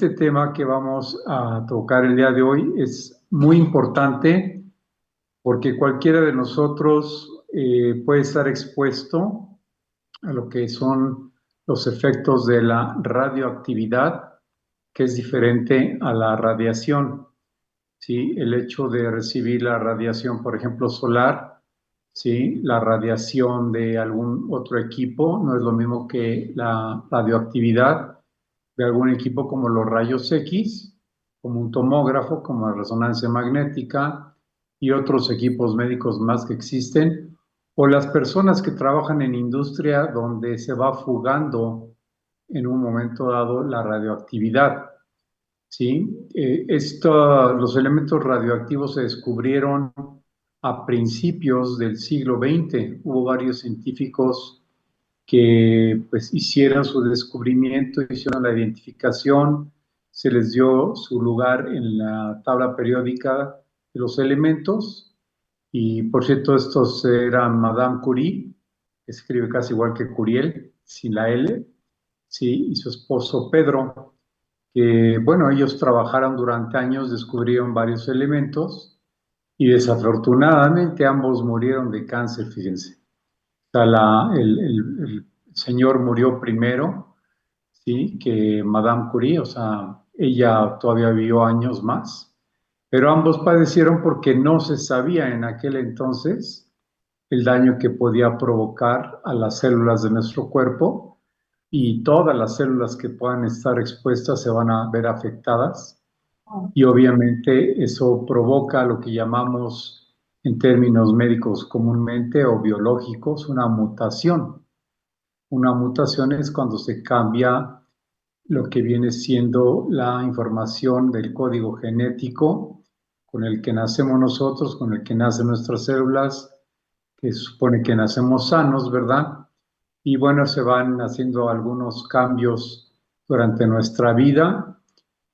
Este tema que vamos a tocar el día de hoy es muy importante porque cualquiera de nosotros puede estar expuesto a lo que son los efectos de la radioactividad, que es diferente a la radiación. ¿Sí? El hecho de recibir la radiación, por ejemplo, solar, ¿sí? La radiación de algún otro equipo no es lo mismo que la radioactividad de algún equipo como los rayos X, como un tomógrafo, como la resonancia magnética y otros equipos médicos más que existen, o las personas que trabajan en industria donde se va fugando en un momento dado la radioactividad. ¿Sí? Los elementos radioactivos se descubrieron a principios del siglo XX. Hubo varios científicos que pues hicieron su descubrimiento, hicieron la identificación, se les dio su lugar en la tabla periódica de los elementos. Y por cierto, estos eran Madame Curie, que escribe casi igual que Curiel, sin la L, ¿sí? Y su esposo Pedro, que bueno, ellos trabajaron durante años, descubrieron varios elementos y desafortunadamente ambos murieron de cáncer, fíjense. O sea, el señor murió primero, ¿sí? Que Madame Curie, o sea, ella todavía vivió años más, pero ambos padecieron porque no se sabía en aquel entonces el daño que podía provocar a las células de nuestro cuerpo, y todas las células que puedan estar expuestas se van a ver afectadas, y obviamente eso provoca lo que llamamos en términos médicos comúnmente o biológicos una mutación. Una mutación es cuando se cambia lo que viene siendo la información del código genético con el que nacemos nosotros, con el que nacen nuestras células, que se supone que nacemos sanos, ¿verdad? Y bueno, se van haciendo algunos cambios durante nuestra vida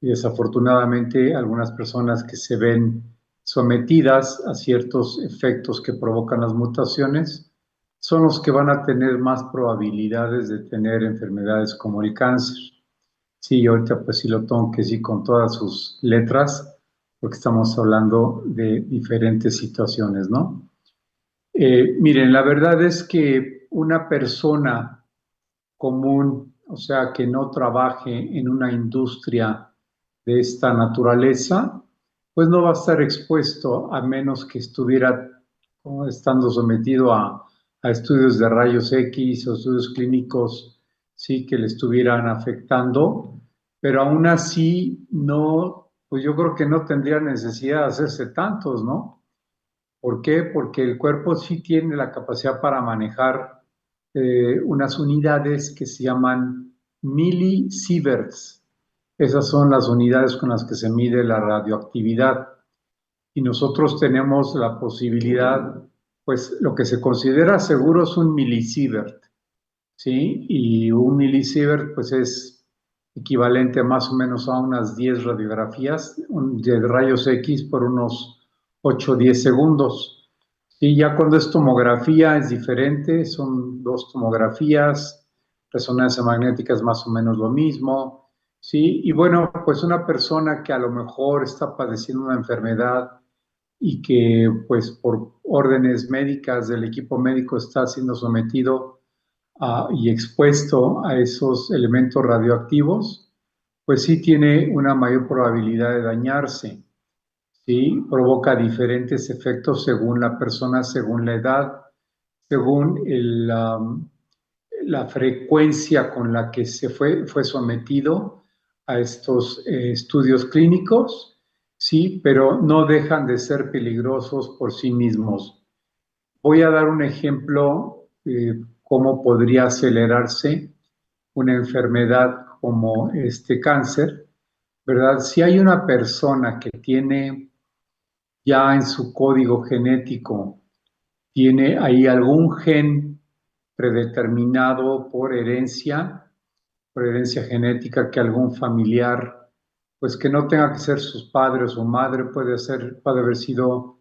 y desafortunadamente algunas personas que se ven sometidas a ciertos efectos que provocan las mutaciones son los que van a tener más probabilidades de tener enfermedades como el cáncer. Sí, ahorita pues sí lo tengo que decir con todas sus letras, porque estamos hablando de diferentes situaciones, ¿no? Miren, la verdad es que una persona común, o sea, que no trabaje en una industria de esta naturaleza, pues no va a estar expuesto a menos que estuviera estando sometido a estudios de rayos X o estudios clínicos, sí, que le estuvieran afectando, pero aún así no, pues yo creo que no tendría necesidad de hacerse tantos, ¿no? ¿Por qué? Porque el cuerpo sí tiene la capacidad para manejar unas unidades que se llaman millisieverts. Esas son las unidades con las que se mide la radioactividad. Y nosotros tenemos la posibilidad, pues lo que se considera seguro es un millisievert, ¿sí? Y un millisievert, pues es equivalente más o menos a unas 10 radiografías de rayos X por unos 8 o 10 segundos. Y ya cuando es tomografía es diferente, son dos tomografías, resonancia magnética es más o menos lo mismo, ¿sí? Y bueno, pues una persona que a lo mejor está padeciendo una enfermedad y que pues por órdenes médicas del equipo médico está siendo sometido y expuesto a esos elementos radioactivos, pues sí tiene una mayor probabilidad de dañarse. ¿Sí? Provoca diferentes efectos según la persona, según la edad, según la frecuencia con la que fue sometido a estos estudios clínicos, sí, pero no dejan de ser peligrosos por sí mismos. Voy a dar un ejemplo de cómo podría acelerarse una enfermedad como este cáncer, ¿verdad? Si hay una persona que tiene ya en su código genético, tiene ahí algún gen predeterminado por herencia genética, que algún familiar, pues que no tenga que ser sus padres o madre, puede haber sido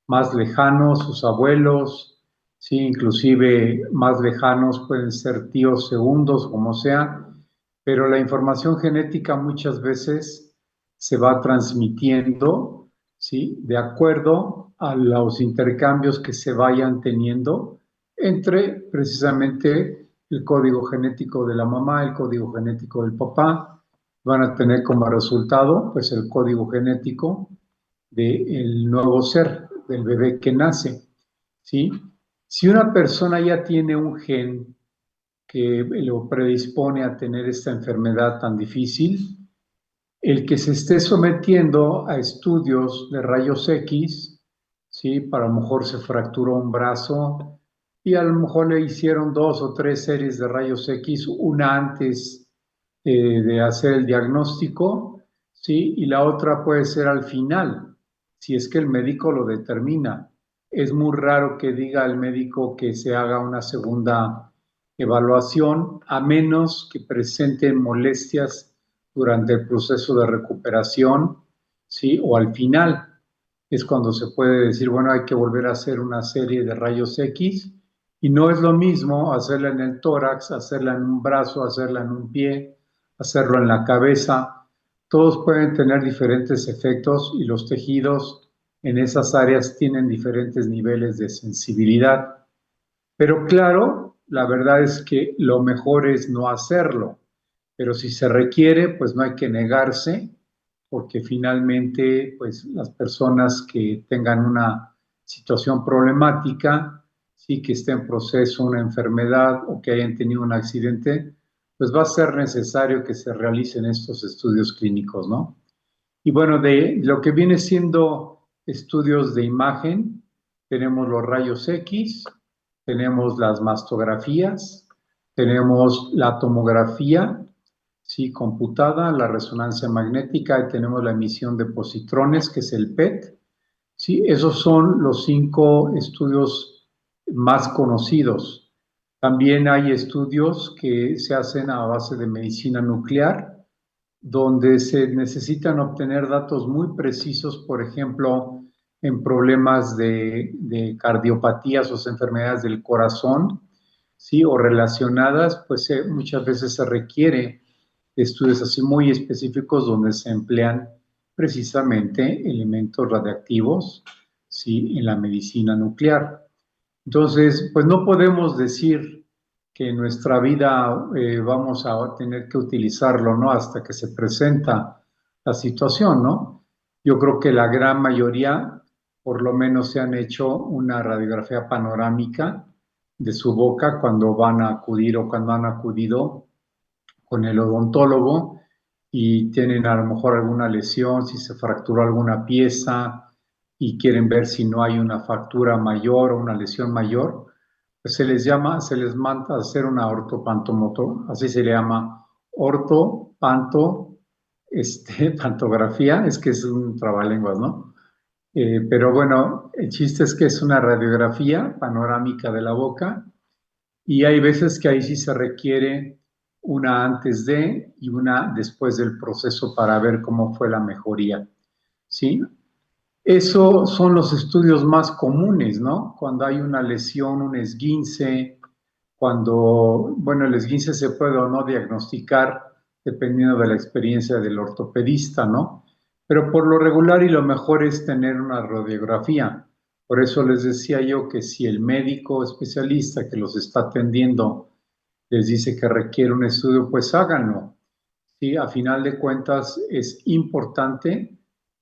más lejanos, sus abuelos, sí, inclusive más lejanos pueden ser tíos segundos, como sea, pero la información genética muchas veces se va transmitiendo, ¿sí? De acuerdo a los intercambios que se vayan teniendo entre precisamente el código genético de la mamá, el código genético del papá, van a tener como resultado pues el código genético del nuevo ser, del bebé que nace, ¿sí? Si una persona ya tiene un gen que lo predispone a tener esta enfermedad tan difícil, el que se esté sometiendo a estudios de rayos X, ¿sí? Para a lo mejor se fracturó un brazo y a lo mejor le hicieron 2 o 3 series de rayos X, una antes de hacer el diagnóstico, ¿sí? Y la otra puede ser al final, si es que el médico lo determina. Es muy raro que diga el médico que se haga una segunda evaluación, a menos que presenten molestias durante el proceso de recuperación, ¿sí? O al final es cuando se puede decir, bueno, hay que volver a hacer una serie de rayos X y no es lo mismo hacerla en el tórax, hacerla en un brazo, hacerla en un pie, hacerlo en la cabeza. Todos pueden tener diferentes efectos y los tejidos en esas áreas tienen diferentes niveles de sensibilidad. Pero claro, la verdad es que lo mejor es no hacerlo, pero si se requiere, pues no hay que negarse, porque finalmente, pues las personas que tengan una situación problemática, sí que esté en proceso una enfermedad o que hayan tenido un accidente, pues va a ser necesario que se realicen estos estudios clínicos, ¿no? Y bueno, de lo que viene siendo estudios de imagen, tenemos los rayos X, tenemos las mastografías, tenemos la tomografía, sí, computada, la resonancia magnética y tenemos la emisión de positrones, que es el PET. Sí, esos son los 5 estudios más conocidos. También hay estudios que se hacen a base de medicina nuclear, donde se necesitan obtener datos muy precisos, por ejemplo, en problemas de cardiopatías o enfermedades del corazón, ¿sí? O relacionadas, pues muchas veces se requiere estudios así muy específicos donde se emplean precisamente elementos radiactivos, ¿sí? En la medicina nuclear. Entonces, pues no podemos decir que en nuestra vida vamos a tener que utilizarlo, ¿no? Hasta que se presenta la situación, ¿no? Yo creo que la gran mayoría, por lo menos, se han hecho una radiografía panorámica de su boca cuando van a acudir o cuando han acudido con el odontólogo y tienen a lo mejor alguna lesión, si se fracturó alguna pieza y quieren ver si no hay una fractura mayor o una lesión mayor, pues se les manda a hacer una ortopantomoto, así se le llama, ortopanto, pantografía, es que es un trabalenguas, ¿no? Pero bueno, el chiste es que es una radiografía panorámica de la boca y hay veces que ahí sí se requiere una antes de y una después del proceso para ver cómo fue la mejoría, ¿sí? Eso son los estudios más comunes, ¿no? Cuando hay una lesión, un esguince, cuando, bueno, el esguince se puede o no diagnosticar dependiendo de la experiencia del ortopedista, ¿no? Pero por lo regular y lo mejor es tener una radiografía. Por eso les decía yo que si el médico especialista que los está atendiendo les dice que requiere un estudio, pues háganlo. Sí, a final de cuentas es importante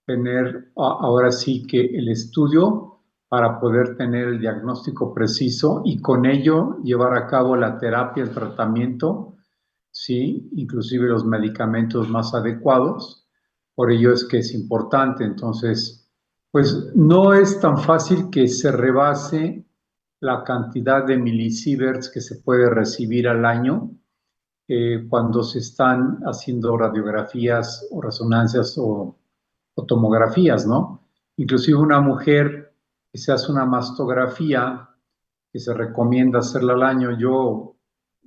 tener ahora sí que el estudio para poder tener el diagnóstico preciso y con ello llevar a cabo la terapia, el tratamiento, sí, inclusive los medicamentos más adecuados. Por ello es que es importante. Entonces, pues no es tan fácil que se rebase la cantidad de milisieverts que se puede recibir al año cuando se están haciendo radiografías o resonancias o tomografías, ¿no? Inclusive una mujer que se hace una mastografía, que se recomienda hacerla al año, yo,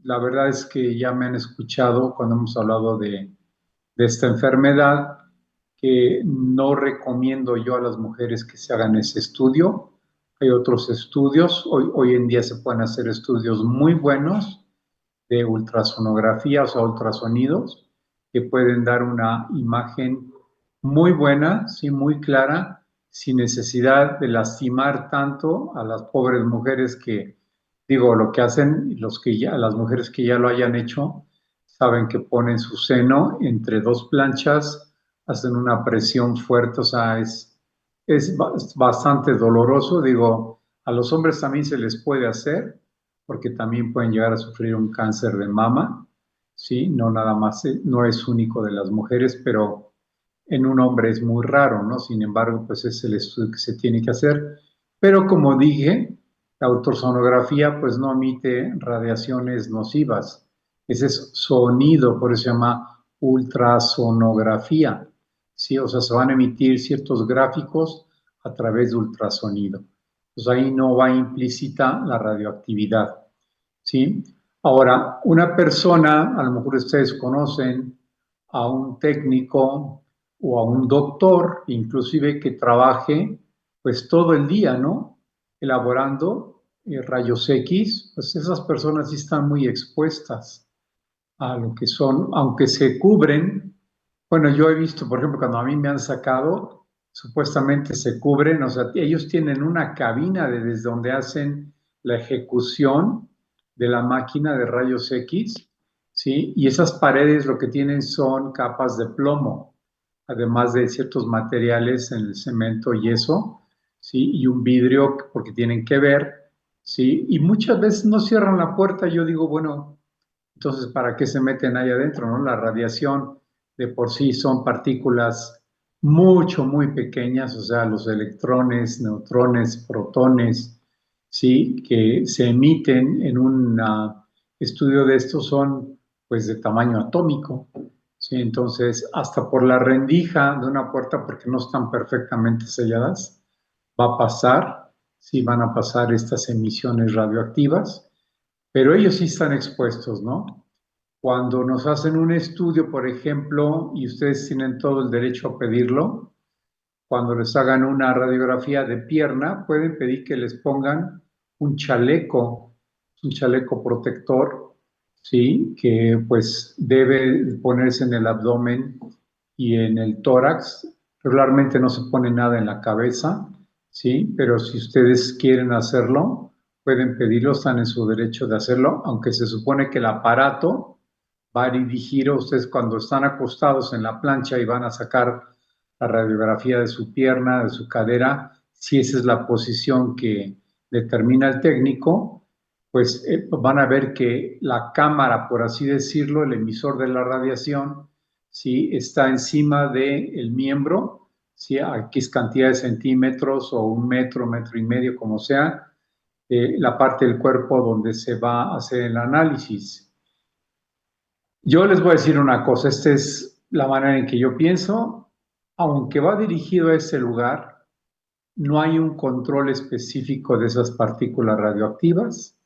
la verdad es que ya me han escuchado cuando hemos hablado de esta enfermedad, que no recomiendo yo a las mujeres que se hagan ese estudio. Hay otros estudios, hoy en día se pueden hacer estudios muy buenos de ultrasonografía, o sea, ultrasonidos, que pueden dar una imagen muy buena, sí, muy clara, sin necesidad de lastimar tanto a las pobres mujeres que, digo, lo que hacen, las mujeres que ya lo hayan hecho, saben que ponen su seno entre dos planchas, hacen una presión fuerte, o sea, es bastante doloroso, digo, a los hombres también se les puede hacer, porque también pueden llegar a sufrir un cáncer de mama, ¿sí? No nada más, no es único de las mujeres, pero en un hombre es muy raro, ¿no? Sin embargo, pues es el estudio que se tiene que hacer. Pero como dije, la ultrasonografía pues no emite radiaciones nocivas. Ese es sonido, por eso se llama ultrasonografía, ¿sí? O sea, se van a emitir ciertos gráficos a través de ultrasonido. Pues ahí no va implícita la radioactividad, ¿sí? Ahora, una persona, a lo mejor ustedes conocen a un técnico o a un doctor, inclusive que trabaje pues todo el día, ¿no? Elaborando rayos X, pues esas personas sí están muy expuestas a lo que son, aunque se cubren. Bueno, yo he visto, por ejemplo, cuando a mí me han sacado, supuestamente se cubren, o sea, ellos tienen una cabina desde donde hacen la ejecución de la máquina de rayos X, ¿sí? Y esas paredes lo que tienen son capas de plomo, además de ciertos materiales en el cemento y eso, ¿sí? Y un vidrio porque tienen que ver, ¿sí? Y muchas veces no cierran la puerta, yo digo, bueno, entonces, ¿para qué se meten ahí adentro, no? La radiación de por sí son partículas muy pequeñas, o sea, los electrones, neutrones, protones, ¿sí? Que se emiten en un estudio de estos son, pues, de tamaño atómico, ¿sí? Entonces, hasta por la rendija de una puerta, porque no están perfectamente selladas, va a pasar, sí, van a pasar estas emisiones radioactivas, pero ellos sí están expuestos, ¿no? Cuando nos hacen un estudio, por ejemplo, y ustedes tienen todo el derecho a pedirlo, cuando les hagan una radiografía de pierna, pueden pedir que les pongan un chaleco protector, ¿sí? Que pues debe ponerse en el abdomen y en el tórax. Regularmente no se pone nada en la cabeza, ¿sí? Pero si ustedes quieren hacerlo, pueden pedirlo, están en su derecho de hacerlo, aunque se supone que el aparato va a dirigir a ustedes cuando están acostados en la plancha y van a sacar la radiografía de su pierna, de su cadera, si esa es la posición que determina el técnico, pues van a ver que la cámara, por así decirlo, el emisor de la radiación, ¿sí? Está encima del miembro, ¿sí? Aquí es cantidad de centímetros o un metro, metro y medio, como sea, la parte del cuerpo donde se va a hacer el análisis. Yo les voy a decir una cosa, esta es la manera en que yo pienso, aunque va dirigido a ese lugar, no hay un control específico de esas partículas radioactivas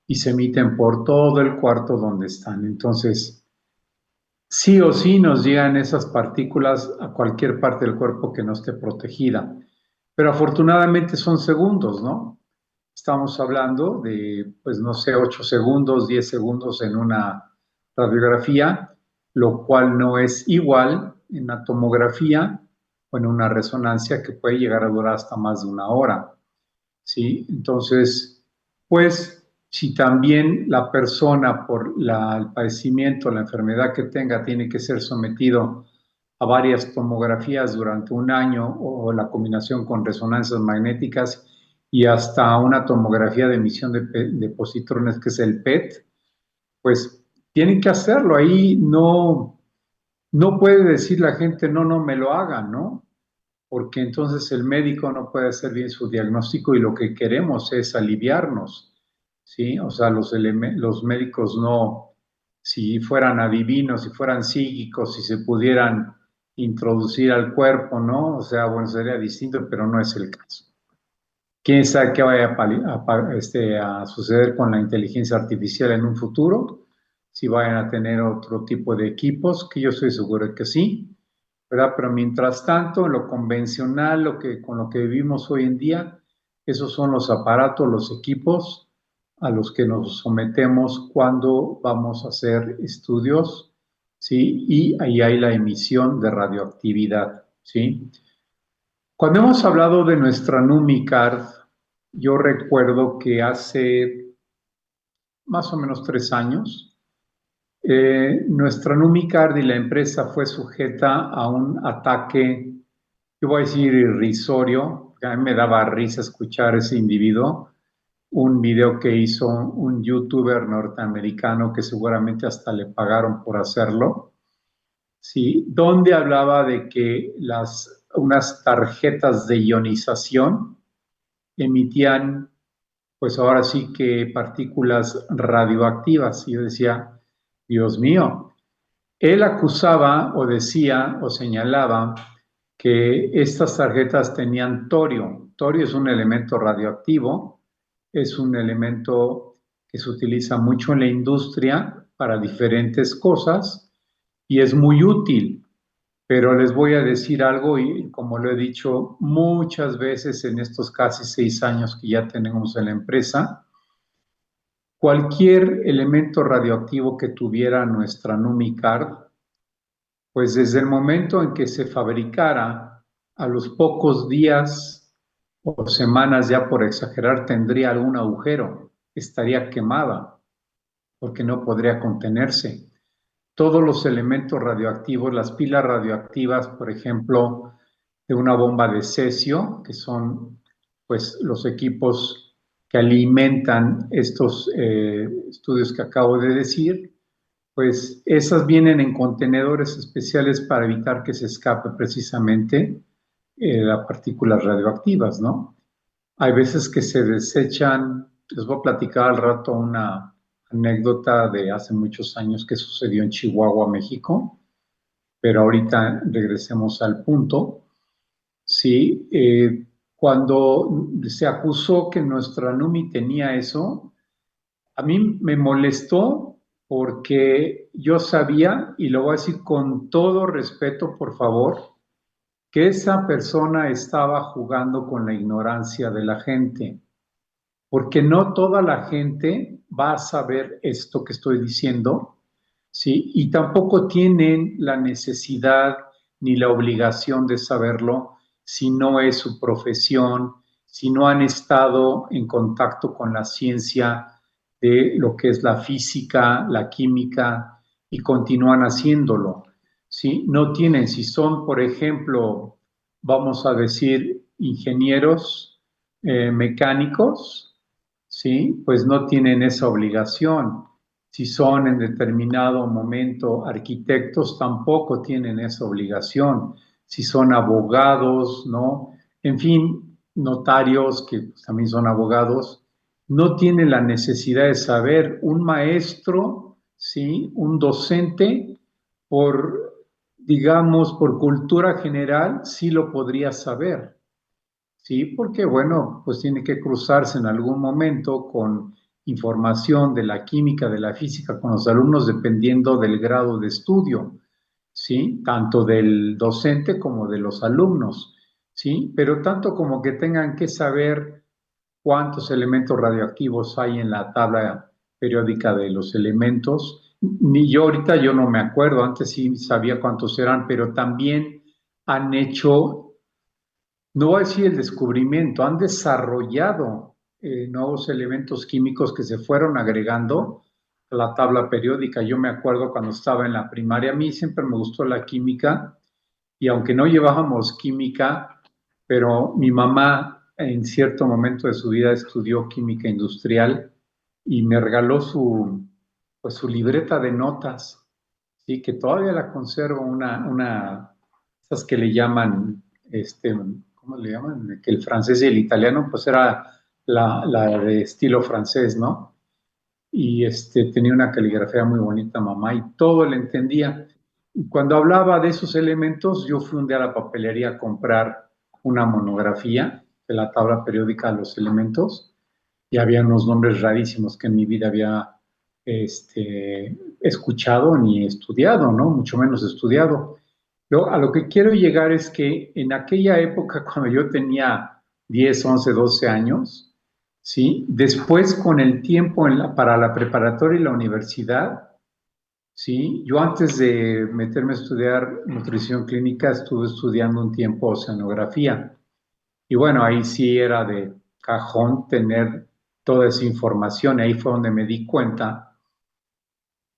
y se emiten por todo el cuarto donde están. Entonces, sí o sí nos llegan esas partículas a cualquier parte del cuerpo que no esté protegida. Pero afortunadamente son segundos, ¿no? Estamos hablando de, pues no sé, 8 segundos, 10 segundos en una radiografía, lo cual no es igual en la tomografía o en una resonancia que puede llegar a durar hasta más de una hora, ¿sí? Entonces, pues si también la persona por el padecimiento, la enfermedad que tenga, tiene que ser sometido a varias tomografías durante un año o la combinación con resonancias magnéticas y hasta una tomografía de emisión de positrones, que es el PET, pues tienen que hacerlo. Ahí no puede decir la gente, no, no me lo hagan, ¿no? Porque entonces el médico no puede hacer bien su diagnóstico y lo que queremos es aliviarnos, ¿sí? O sea, los médicos no, si fueran adivinos, si fueran psíquicos, si se pudieran introducir al cuerpo, ¿no? O sea, bueno, sería distinto, pero no es el caso. ¿Quién sabe qué vaya a suceder con la inteligencia artificial en un futuro? Si vayan a tener otro tipo de equipos, que yo estoy seguro de que sí, ¿verdad? Pero mientras tanto, lo convencional, con lo que vivimos hoy en día, esos son los aparatos, los equipos a los que nos sometemos cuando vamos a hacer estudios, ¿sí? Y ahí hay la emisión de radioactividad, ¿sí? Cuando hemos hablado de nuestra NUMICARD, yo recuerdo que hace más o menos 3 años, nuestra NUMICARD y la empresa fue sujeta a un ataque, yo voy a decir irrisorio, que a mí me daba risa escuchar a ese individuo, un video que hizo un youtuber norteamericano que seguramente hasta le pagaron por hacerlo, ¿sí? Donde hablaba de que unas tarjetas de ionización emitían, pues ahora sí que partículas radioactivas. Y yo decía, Dios mío, él acusaba o decía o señalaba que estas tarjetas tenían torio. Torio es un elemento radioactivo, es un elemento que se utiliza mucho en la industria para diferentes cosas y es muy útil. Pero les voy a decir algo y como lo he dicho muchas veces en estos casi 6 años que ya tenemos en la empresa, cualquier elemento radioactivo que tuviera nuestra NUMICARD, pues desde el momento en que se fabricara, a los pocos días o semanas, ya por exagerar, tendría algún agujero, estaría quemada, porque no podría contenerse. Todos los elementos radioactivos, las pilas radioactivas, por ejemplo, de una bomba de cesio, que son pues los equipos que alimentan estos estudios que acabo de decir, pues esas vienen en contenedores especiales para evitar que se escape precisamente las partículas radioactivas, ¿no? Hay veces que se desechan, les voy a platicar al rato una anécdota de hace muchos años que sucedió en Chihuahua, México, pero ahorita regresemos al punto. Sí, cuando se acusó que nuestra NUMI tenía eso, a mí me molestó porque yo sabía, y lo voy a decir con todo respeto, por favor, que esa persona estaba jugando con la ignorancia de la gente, porque no toda la gente va a saber esto que estoy diciendo, ¿sí? Y tampoco tienen la necesidad ni la obligación de saberlo si no es su profesión, si no han estado en contacto con la ciencia de lo que es la física, la química, y continúan haciéndolo, ¿sí? No tienen, si son, por ejemplo, vamos a decir, ingenieros mecánicos, ¿sí? Pues no tienen esa obligación. Si son en determinado momento arquitectos, tampoco tienen esa obligación. Si son abogados, ¿no? En fin, notarios, que también son abogados, no tienen la necesidad de saber. Un maestro, ¿sí? Un docente, digamos, por cultura general, sí lo podría saber. Sí, porque bueno, pues tiene que cruzarse en algún momento con información de la química, de la física con los alumnos dependiendo del grado de estudio, ¿sí? Tanto del docente como de los alumnos, ¿sí? Pero tanto como que tengan que saber cuántos elementos radioactivos hay en la tabla periódica de los elementos, ni yo ahorita yo no me acuerdo, antes sí sabía cuántos eran, pero también han hecho, no voy a decir el descubrimiento, han desarrollado nuevos elementos químicos que se fueron agregando a la tabla periódica. Yo me acuerdo cuando estaba en la primaria, a mí siempre me gustó la química y aunque no llevábamos química, pero mi mamá en cierto momento de su vida estudió química industrial y me regaló pues, su libreta de notas, ¿sí? Que todavía la conservo, esas que le llaman, ¿cómo le llaman? Que el francés y el italiano, pues era la de estilo francés, ¿no? Y tenía una caligrafía muy bonita, mamá, y todo le entendía. Y cuando hablaba de esos elementos, yo fui un día a la papelería a comprar una monografía de la tabla periódica de los elementos, y había unos nombres rarísimos que en mi vida había escuchado ni estudiado, ¿no? Mucho menos estudiado. Yo a lo que quiero llegar es que en aquella época, cuando yo tenía 10, 11, 12 años, ¿sí? Después, con el tiempo para la preparatoria y la universidad, ¿sí? Yo antes de meterme a estudiar nutrición clínica, estuve estudiando un tiempo oceanografía. Y bueno, ahí sí era de cajón tener toda esa información. Y ahí fue donde me di cuenta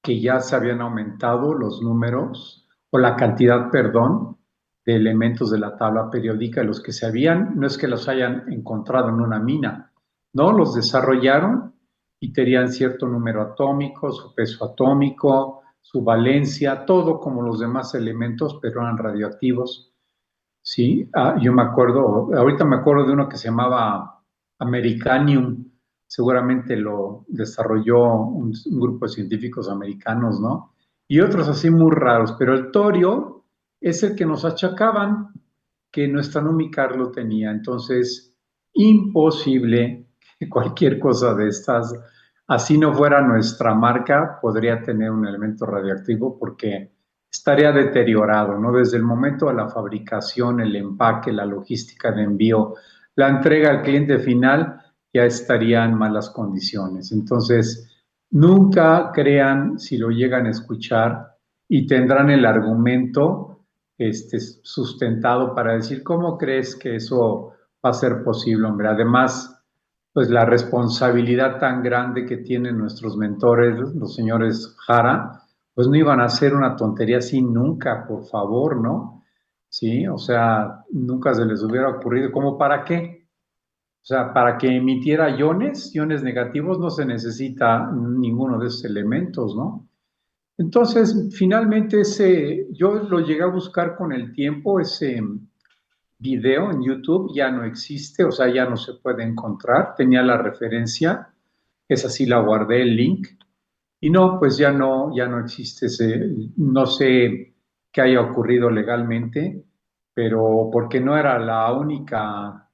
que ya se habían aumentado los números o la cantidad, perdón, de elementos de la tabla periódica, los que se habían, no es que los hayan encontrado en una mina, no, los desarrollaron y tenían cierto número atómico, su peso atómico, su valencia, todo como los demás elementos, pero eran radioactivos. Sí, yo me acuerdo, ahorita me acuerdo de uno que se llamaba Americanium, seguramente lo desarrolló un grupo de científicos americanos, ¿no? Y otros así muy raros, pero el torio es el que nos achacaban que nuestra Numicar lo tenía, entonces imposible que cualquier cosa de estas, así no fuera nuestra marca, podría tener un elemento radioactivo porque estaría deteriorado, ¿no? Desde el momento de la fabricación, el empaque, la logística de envío, la entrega al cliente final, ya estaría en malas condiciones. Entonces, nunca crean si lo llegan a escuchar y tendrán el argumento sustentado para decir, ¿cómo crees que eso va a ser posible, hombre? Además, pues la responsabilidad tan grande que tienen nuestros mentores, los señores Jara, pues no iban a hacer una tontería así nunca, por favor, ¿no? Sí, o sea, nunca se les hubiera ocurrido, ¿cómo para qué? O sea, para que emitiera iones negativos no se necesita ninguno de esos elementos, ¿no? Entonces, finalmente yo lo llegué a buscar con el tiempo, ese video en YouTube ya no existe, o sea, ya no se puede encontrar, tenía la referencia, esa sí la guardé, el link, y no, pues ya no existe no sé qué haya ocurrido legalmente, pero porque no era la única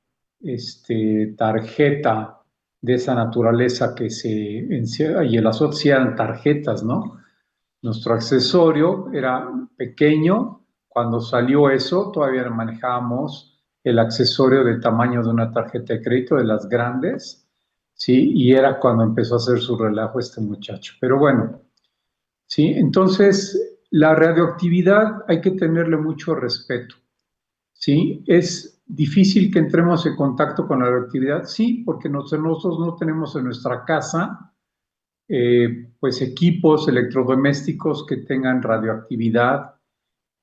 tarjeta de esa naturaleza y las otras sí eran tarjetas, ¿no? Nuestro accesorio era pequeño. Cuando salió eso, todavía manejábamos el accesorio del tamaño de una tarjeta de crédito, de las grandes, ¿sí? Y era cuando empezó a hacer su relajo este muchacho. Pero bueno, ¿sí? Entonces, la radioactividad hay que tenerle mucho respeto, ¿sí? Es difícil que entremos en contacto con la radioactividad, sí, porque nosotros no tenemos en nuestra casa pues equipos electrodomésticos que tengan radioactividad,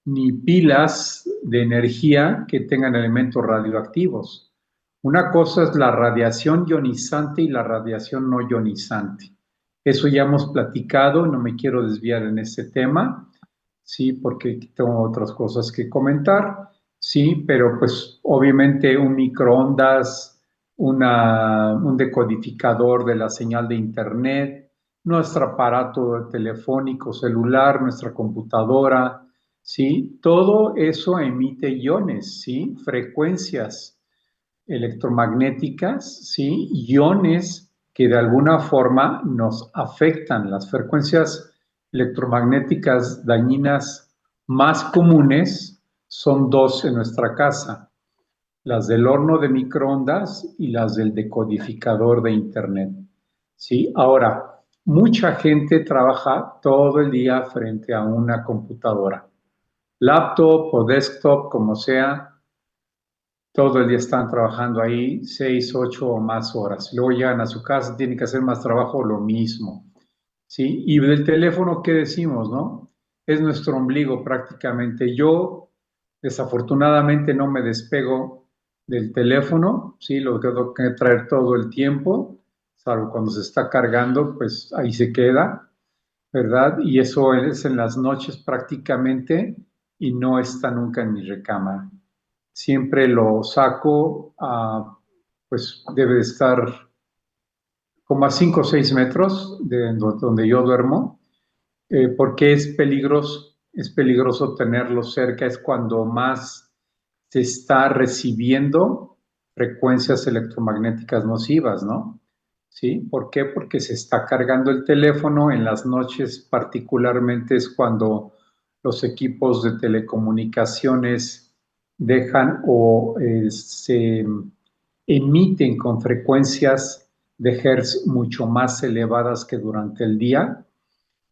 ni pilas de energía que tengan elementos radioactivos. Una cosa es la radiación ionizante y la radiación no ionizante. Eso ya hemos platicado, no me quiero desviar en ese tema, sí, porque tengo otras cosas que comentar, sí, pero pues obviamente un microondas, un decodificador de la señal de internet, nuestro aparato telefónico, celular, nuestra computadora, ¿sí? Todo eso emite iones, ¿sí? Frecuencias electromagnéticas, ¿sí? Iones que de alguna forma nos afectan. Las frecuencias electromagnéticas dañinas más comunes son dos en nuestra casa, las del horno de microondas y las del decodificador de Internet, ¿sí? Ahora, mucha gente trabaja todo el día frente a una computadora, laptop o desktop, como sea, todo el día están trabajando ahí 6, 8 o más horas. Luego llegan a su casa, tienen que hacer más trabajo, lo mismo. ¿Sí? Y del teléfono, ¿qué decimos, no? Es nuestro ombligo prácticamente. Yo, desafortunadamente, no me despego del teléfono, ¿sí? Lo tengo que traer todo el tiempo, salvo cuando se está cargando, pues ahí se queda, ¿verdad? Y eso es en las noches prácticamente y no está nunca en mi recámara. Siempre lo saco, pues debe estar como a 5 o 6 metros de donde yo duermo, porque es peligroso tenerlo cerca, es cuando más se está recibiendo frecuencias electromagnéticas nocivas, ¿no? ¿Sí? ¿Por qué? Porque se está cargando el teléfono, en las noches particularmente es cuando los equipos de telecomunicaciones dejan o se emiten con frecuencias de hertz mucho más elevadas que durante el día,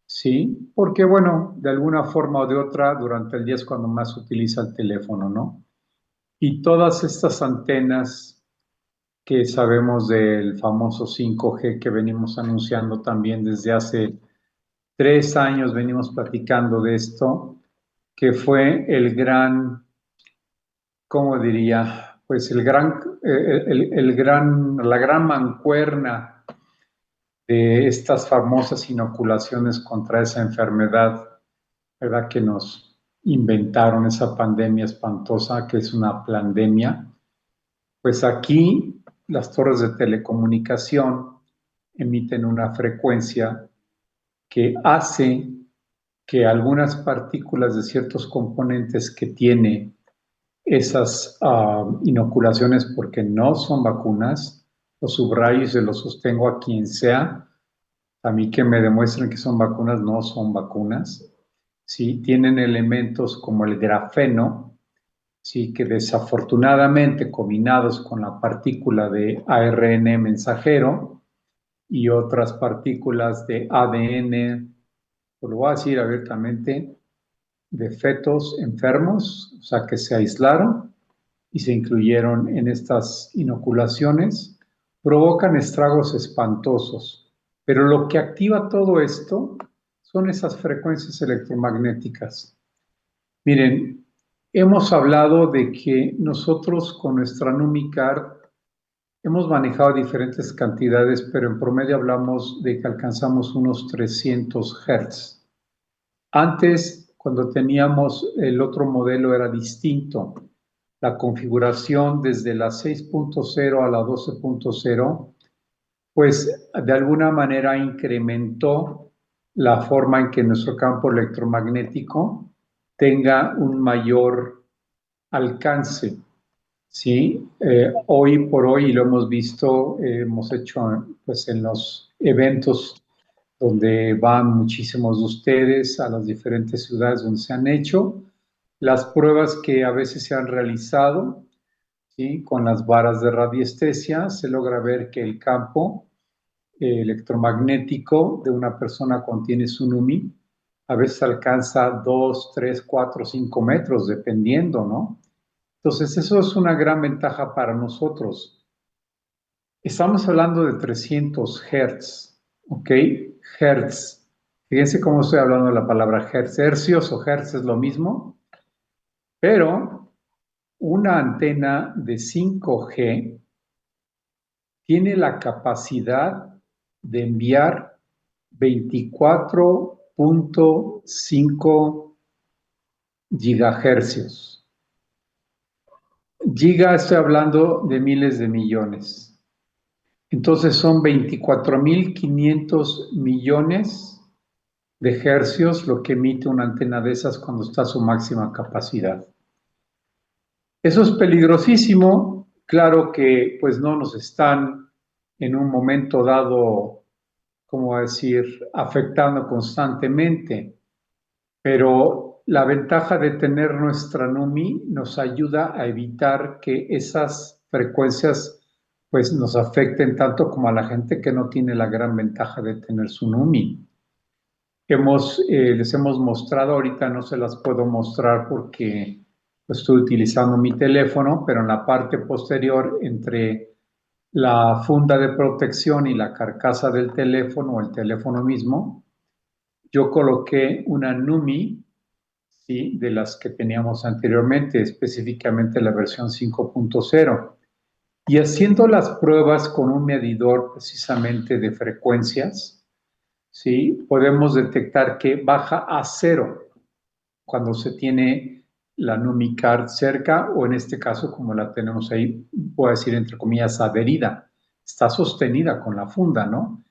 ¿sí? Porque, bueno, de alguna forma o de otra, durante el día es cuando más se utiliza el teléfono, ¿no? Y todas estas antenas que sabemos del famoso 5G que venimos anunciando también desde hace 3 años, venimos platicando de esto, que fue el gran, ¿cómo diría? Pues la gran mancuerna de estas famosas inoculaciones contra esa enfermedad, ¿verdad? Que nos inventaron esa pandemia espantosa que es una pandemia. Pues aquí las torres de telecomunicación emiten una frecuencia que hace que algunas partículas de ciertos componentes que tiene esas inoculaciones, porque no son vacunas, los subrayo y se los sostengo a quien sea, a mí que me demuestren que son vacunas, no son vacunas, ¿sí? Tienen elementos como el grafeno, ¿sí? Que desafortunadamente combinados con la partícula de ARN mensajero y otras partículas de ADN, pues lo voy a decir abiertamente, de fetos enfermos, o sea, que se aislaron y se incluyeron en estas inoculaciones, provocan estragos espantosos. Pero lo que activa todo esto son esas frecuencias electromagnéticas. Miren, hemos hablado de que nosotros con nuestra Numicard hemos manejado diferentes cantidades, pero en promedio hablamos de que alcanzamos unos 300 Hz. Antes, cuando teníamos el otro modelo, era distinto. La configuración desde la 6.0 a la 12.0, pues de alguna manera incrementó la forma en que nuestro campo electromagnético tenga un mayor alcance. Sí, hoy por hoy, y lo hemos visto, hemos hecho pues en los eventos donde van muchísimos de ustedes a las diferentes ciudades donde se han hecho, las pruebas que a veces se han realizado, ¿sí? Con las varas de radiestesia, se logra ver que el campo electromagnético de una persona cuando tiene su NUMI a veces alcanza 2, 3, 4, 5 metros, dependiendo, ¿no? Entonces, eso es una gran ventaja para nosotros. Estamos hablando de 300 Hertz, ¿ok? Hertz. Fíjense cómo estoy hablando de la palabra Hertz. Hercios o Hertz es lo mismo, pero una antena de 5G tiene la capacidad de enviar 24.5 gigahercios. Giga, estoy hablando de miles de millones. Entonces son 24.500 millones de hercios lo que emite una antena de esas cuando está a su máxima capacidad. Eso es peligrosísimo. Claro que pues no nos están en un momento dado, como decir, afectando constantemente, pero la ventaja de tener nuestra NUMI nos ayuda a evitar que esas frecuencias pues nos afecten tanto como a la gente que no tiene la gran ventaja de tener su NUMI. Les hemos mostrado, ahorita no se las puedo mostrar porque estoy utilizando mi teléfono, pero en la parte posterior, entre la funda de protección y la carcasa del teléfono o el teléfono mismo, yo coloqué una NUMI, ¿sí? De las que teníamos anteriormente, específicamente la versión 5.0. Y haciendo las pruebas con un medidor precisamente de frecuencias, ¿sí? Podemos detectar que baja a cero cuando se tiene la NumiCard cerca, o en este caso, como la tenemos ahí, voy a decir entre comillas, adherida. Está sostenida con la funda, ¿no?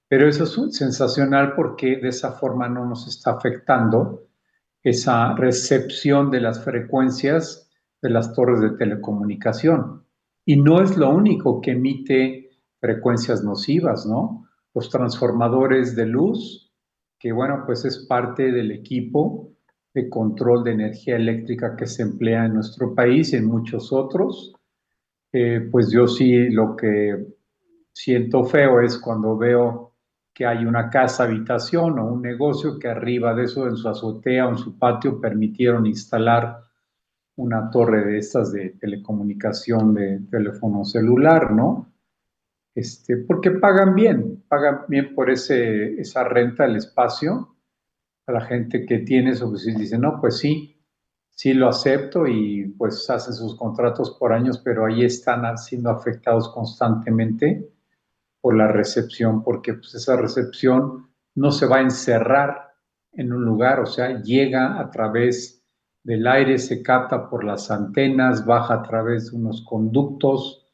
Pero eso es sensacional porque de esa forma no nos está afectando esa recepción de las frecuencias de las torres de telecomunicación. Y no es lo único que emite frecuencias nocivas, ¿no? Los transformadores de luz, que bueno, pues es parte del equipo de control de energía eléctrica que se emplea en nuestro país y en muchos otros. Pues yo sí lo que siento feo es cuando veo que hay una casa habitación o un negocio que arriba de eso, en su azotea o en su patio, permitieron instalar una torre de estas de telecomunicación de teléfono celular, ¿no? Porque pagan bien por esa renta del espacio a la gente que tiene eso, pues dice, no, pues sí, sí lo acepto y pues hacen sus contratos por años, pero ahí están siendo afectados constantemente por la recepción, porque pues esa recepción no se va a encerrar en un lugar, o sea, llega a través del aire, se capta por las antenas, baja a través de unos conductos,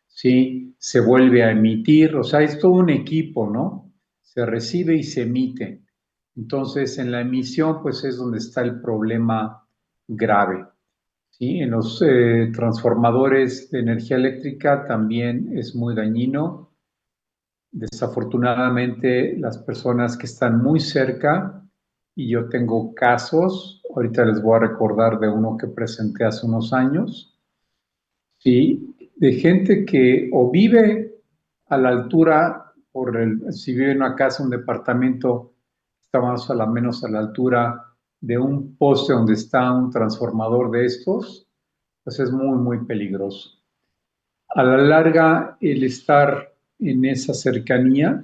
¿sí? Se vuelve a emitir, o sea, es todo un equipo, ¿no? Se recibe y se emite. Entonces, en la emisión, pues es donde está el problema grave. ¿Sí? En los transformadores de energía eléctrica también es muy dañino. Desafortunadamente, las personas que están muy cerca, y yo tengo casos, ahorita les voy a recordar de uno que presenté hace unos años, ¿sí? De gente que o vive a la altura, si vive en una casa, un departamento, está más o menos a la altura de un poste donde está un transformador de estos, pues es muy, muy peligroso. A la larga, el estar en esa cercanía,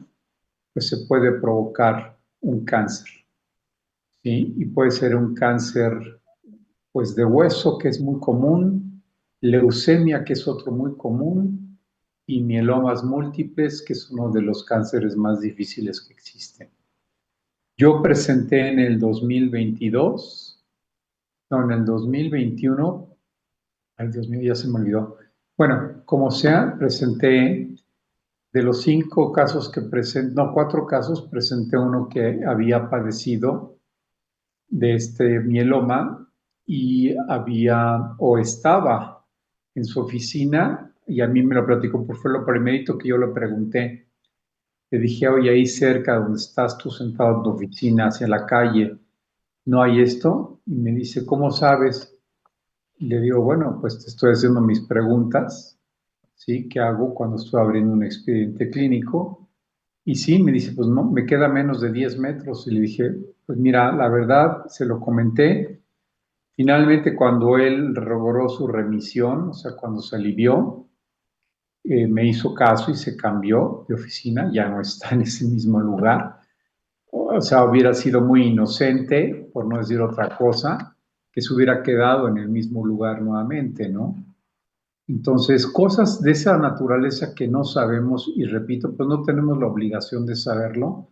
pues se puede provocar un cáncer, ¿sí? Y puede ser un cáncer, pues, de hueso, que es muy común, leucemia, que es otro muy común, y mielomas múltiples, que es uno de los cánceres más difíciles que existen. Yo presenté en el 2022, no, en el 2021, ay Dios mío, ya se me olvidó. Bueno, como sea, presenté de los 5 casos que presenté, no, 4 casos, presenté uno que había padecido de este mieloma y había o estaba en su oficina y a mí me lo platicó, pues fue lo primerito que yo le pregunté. Le dije, oye, ahí cerca donde estás tú sentado en tu oficina, hacia la calle, ¿no hay esto? Y me dice, ¿cómo sabes? Y le digo, bueno, pues te estoy haciendo mis preguntas, ¿sí? ¿Qué hago cuando estoy abriendo un expediente clínico? Y sí, me dice, pues no, me queda menos de 10 metros. Y le dije, pues mira, la verdad, se lo comenté. Finalmente, cuando él logró su remisión, o sea, cuando se alivió, me hizo caso y se cambió de oficina, ya no está en ese mismo lugar. O sea, hubiera sido muy inocente, por no decir otra cosa, que se hubiera quedado en el mismo lugar nuevamente, ¿no? Entonces, cosas de esa naturaleza que no sabemos, y repito, pues no tenemos la obligación de saberlo,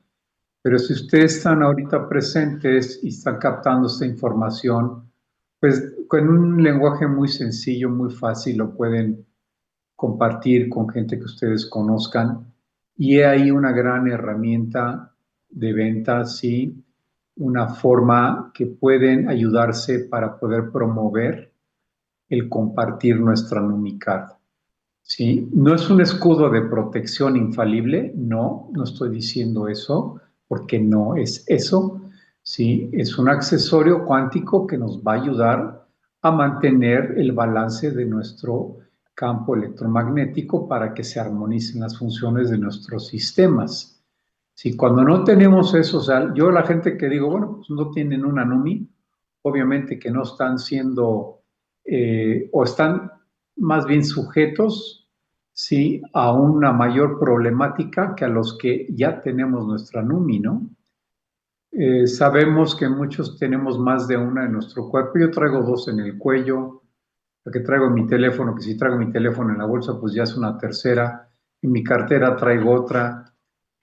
pero si ustedes están ahorita presentes y están captando esta información, pues con un lenguaje muy sencillo, muy fácil, lo pueden compartir con gente que ustedes conozcan. Y he ahí una gran herramienta de venta, sí, una forma que pueden ayudarse para poder promover el compartir nuestra Numicard. ¿Sí? No es un escudo de protección infalible, no, no estoy diciendo eso, porque no es eso, ¿sí? Es un accesorio cuántico que nos va a ayudar a mantener el balance de nuestro campo electromagnético para que se armonicen las funciones de nuestros sistemas. Si cuando no tenemos eso, o sea, yo la gente que digo, bueno, pues no tienen una NUMI, obviamente que no están siendo, o están más bien sujetos, sí, a una mayor problemática que a los que ya tenemos nuestra NUMI, ¿no? Sabemos que muchos tenemos más de una en nuestro cuerpo. Yo traigo dos en el cuello, la que traigo en mi teléfono, que si traigo mi teléfono en la bolsa, pues ya es una tercera. En mi cartera traigo otra.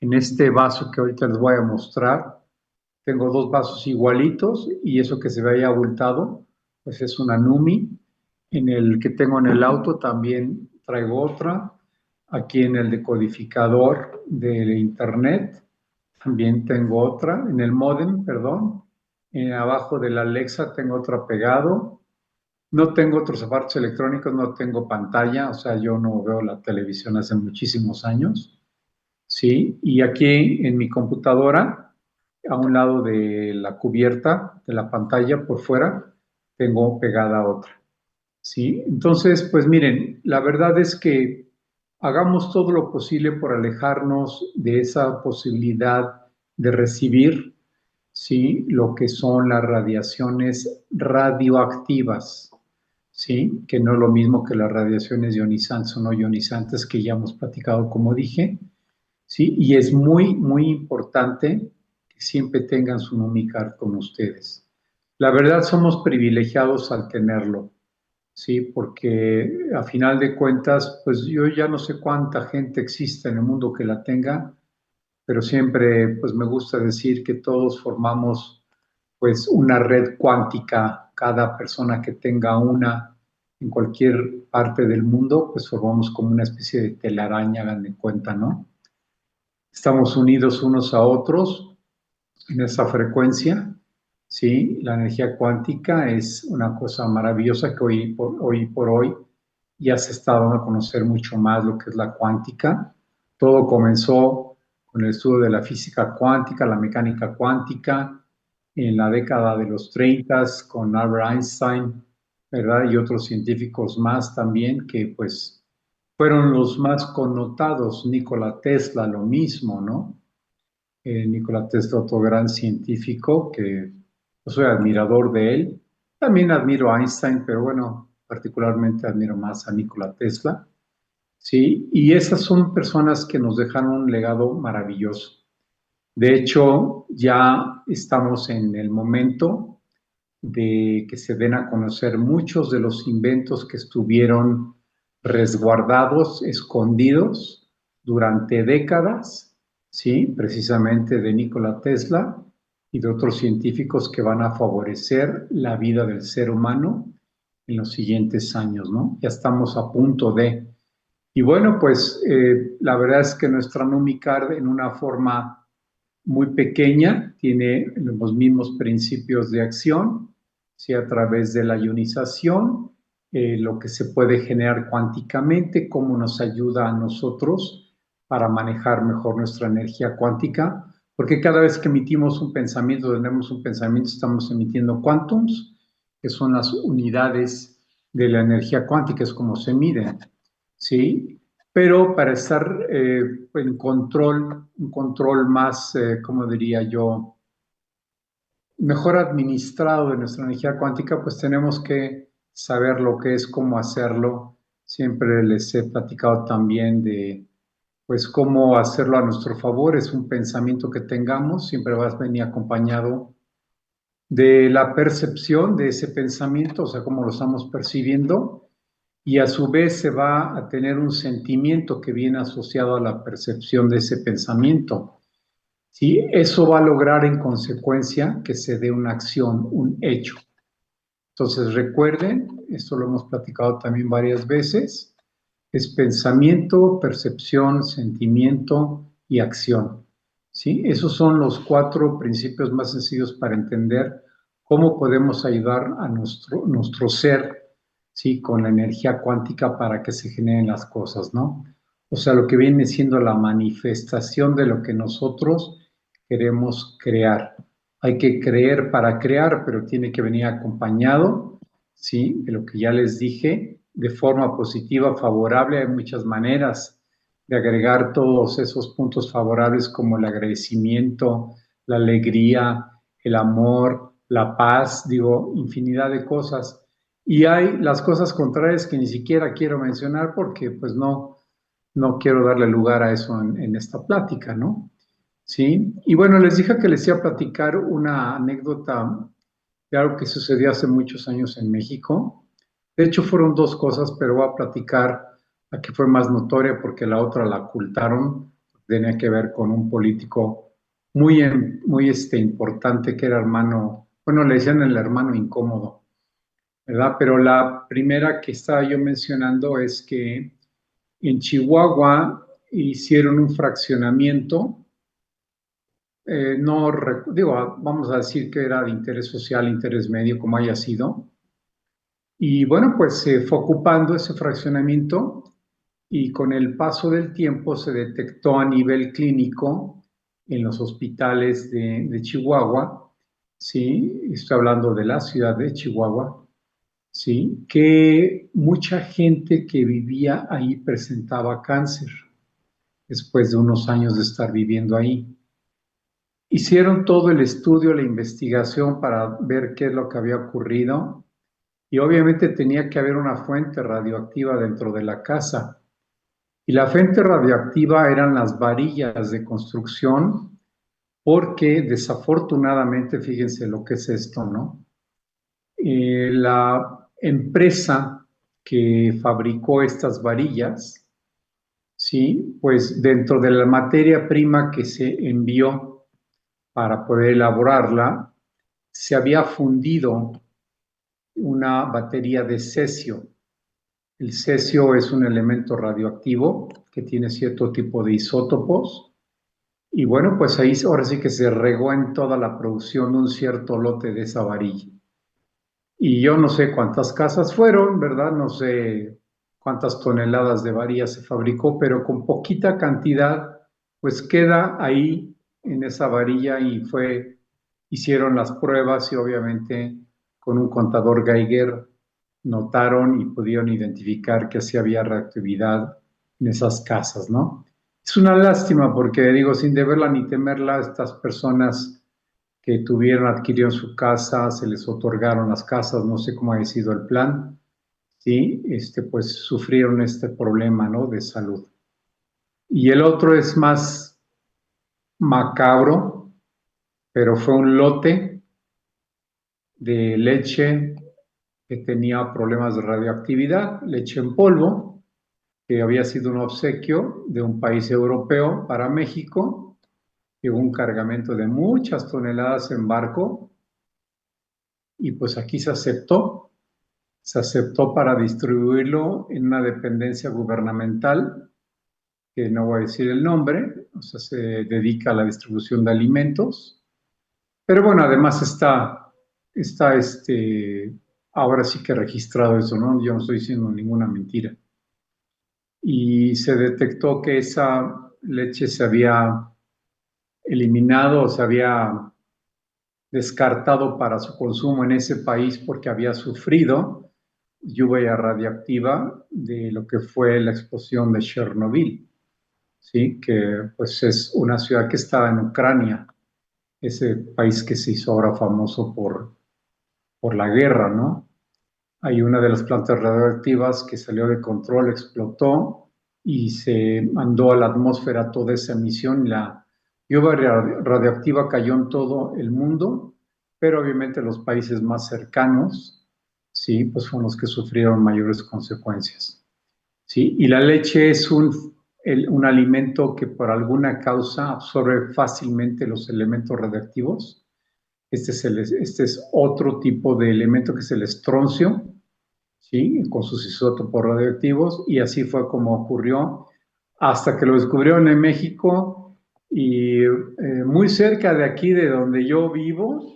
En este vaso que ahorita les voy a mostrar, tengo dos vasos igualitos y eso que se ve ahí abultado, pues es una Numi. En el que tengo en el auto también traigo otra. Aquí en el decodificador de internet también tengo otra. En el modem, perdón. Abajo de la Alexa tengo otra pegado. No tengo otros aparatos electrónicos, no tengo pantalla, o sea, yo no veo la televisión hace muchísimos años, ¿sí? Y aquí en mi computadora, a un lado de la cubierta de la pantalla por fuera, tengo pegada otra, ¿sí? Entonces, pues miren, la verdad es que hagamos todo lo posible por alejarnos de esa posibilidad de recibir, ¿sí? Lo que son las radiaciones radioactivas, ¿sí? Que no es lo mismo que las radiaciones ionizantes o no ionizantes que ya hemos platicado, como dije, ¿sí? Y es muy, muy importante que siempre tengan su Numicar con ustedes. La verdad somos privilegiados al tenerlo, ¿sí? Porque a final de cuentas, pues yo ya no sé cuánta gente existe en el mundo que la tenga, pero siempre pues me gusta decir que todos formamos pues una red cuántica, cada persona que tenga una en cualquier parte del mundo, pues formamos como una especie de telaraña, hagan de cuenta, ¿no? Estamos unidos unos a otros en esa frecuencia, ¿sí? La energía cuántica es una cosa maravillosa que hoy por hoy ya se está dando a conocer mucho más lo que es la cuántica. Todo comenzó con el estudio de la física cuántica, la mecánica cuántica, en la década de los 30 con Albert Einstein, ¿verdad? Y otros científicos más también que pues fueron los más connotados. Nikola Tesla, lo mismo, ¿no? Nikola Tesla, otro gran científico que yo soy admirador de él. También admiro a Einstein, pero bueno, particularmente admiro más a Nikola Tesla. Sí, y esas son personas que nos dejaron un legado maravilloso. De hecho, ya estamos en el momento de que se den a conocer muchos de los inventos que estuvieron resguardados, escondidos durante décadas, ¿sí? Precisamente de Nikola Tesla y de otros científicos que van a favorecer la vida del ser humano en los siguientes años, ¿no? Ya estamos a punto de. Y bueno, pues la verdad es que nuestra Numicard en una forma muy pequeña tiene los mismos principios de acción, ¿sí? A través de la ionización, lo que se puede generar cuánticamente, cómo nos ayuda a nosotros para manejar mejor nuestra energía cuántica, porque cada vez que emitimos un pensamiento, tenemos un pensamiento, estamos emitiendo quantums, que son las unidades de la energía cuántica, es como se miden, ¿sí? Pero para estar en control, un control más, ¿cómo diría yo?, mejor administrado de nuestra energía cuántica, pues tenemos que saber lo que es, cómo hacerlo. Siempre les he platicado también de, pues, cómo hacerlo a nuestro favor. Es un pensamiento que tengamos, siempre va a venir acompañado de la percepción de ese pensamiento, o sea, cómo lo estamos percibiendo, y a su vez se va a tener un sentimiento que viene asociado a la percepción de ese pensamiento. ¿Sí? Eso va a lograr en consecuencia que se dé una acción, un hecho. Entonces recuerden, esto lo hemos platicado también varias veces, es pensamiento, percepción, sentimiento y acción. ¿Sí? Esos son los 4 principios más sencillos para entender cómo podemos ayudar a nuestro ser, ¿sí? Con la energía cuántica para que se generen las cosas, ¿no? O sea, lo que viene siendo la manifestación de lo que nosotros queremos crear. Hay que creer para crear, pero tiene que venir acompañado, ¿sí? De lo que ya les dije, de forma positiva, favorable. Hay muchas maneras de agregar todos esos puntos favorables como el agradecimiento, la alegría, el amor, la paz, digo, infinidad de cosas. Y hay las cosas contrarias que ni siquiera quiero mencionar porque pues no quiero darle lugar a eso en esta plática, ¿no? Sí, y bueno, les dije que les iba a platicar una anécdota de algo que sucedió hace muchos años en México. De hecho, fueron 2 cosas, pero voy a platicar la que fue más notoria porque la otra la ocultaron. Tenía que ver con un político muy importante que era hermano, bueno, le decían el hermano incómodo, ¿verdad? Pero la primera que estaba yo mencionando es que en Chihuahua hicieron un fraccionamiento, no, digo, vamos a decir que era de interés social, interés medio, como haya sido. Y bueno, pues se fue ocupando ese fraccionamiento y con el paso del tiempo se detectó a nivel clínico en los hospitales de Chihuahua, ¿sí? Estoy hablando de la ciudad de Chihuahua, ¿sí? Que mucha gente que vivía ahí presentaba cáncer después de unos años de estar viviendo ahí. Hicieron todo el estudio, la investigación para ver qué es lo que había ocurrido y obviamente tenía que haber una fuente radioactiva dentro de la casa. Y la fuente radioactiva eran las varillas de construcción porque desafortunadamente, fíjense lo que es esto, ¿no? La empresa que fabricó estas varillas, ¿sí? Pues dentro de la materia prima que se envió para poder elaborarla, se había fundido una batería de cesio. El cesio es un elemento radioactivo que tiene cierto tipo de isótopos. Y bueno, pues ahí ahora sí que se regó en toda la producción un cierto lote de esa varilla. Y yo no sé cuántas casas fueron, ¿verdad? No sé cuántas toneladas de varilla se fabricó, pero con poquita cantidad, pues queda ahí en esa varilla y hicieron las pruebas y obviamente con un contador Geiger notaron y pudieron identificar que sí había reactividad en esas casas, ¿no? Es una lástima porque digo, sin deberla ni temerla, estas personas que adquirieron su casa, se les otorgaron las casas, no sé cómo ha sido el plan, ¿sí? Pues sufrieron este problema, ¿no? De salud. Y el otro es más macabro, pero fue un lote de leche que tenía problemas de radioactividad, leche en polvo, que había sido un obsequio de un país europeo para México. Llegó un cargamento de muchas toneladas en barco y pues aquí se aceptó para distribuirlo en una dependencia gubernamental, que no voy a decir el nombre, o sea, se dedica a la distribución de alimentos, pero bueno, además está ahora sí que registrado eso, ¿no? Yo no estoy diciendo ninguna mentira. Y se detectó que esa leche se había eliminado o se había descartado para su consumo en ese país porque había sufrido lluvia radiactiva de lo que fue la explosión de Chernobyl, ¿sí? Que pues es una ciudad que estaba en Ucrania, ese país que se hizo ahora famoso por la guerra, ¿no? Hay una de las plantas radioactivas que salió de control, explotó y se mandó a la atmósfera toda esa emisión y la lluvia radioactiva cayó en todo el mundo, pero obviamente los países más cercanos, sí, pues fueron los que sufrieron mayores consecuencias. ¿Sí? Y la leche es un alimento que por alguna causa absorbe fácilmente los elementos radiactivos. Este es otro tipo de elemento que es el estroncio, ¿sí? Con sus isótopos radioactivos, y así fue como ocurrió hasta que lo descubrieron en México y muy cerca de aquí, de donde yo vivo,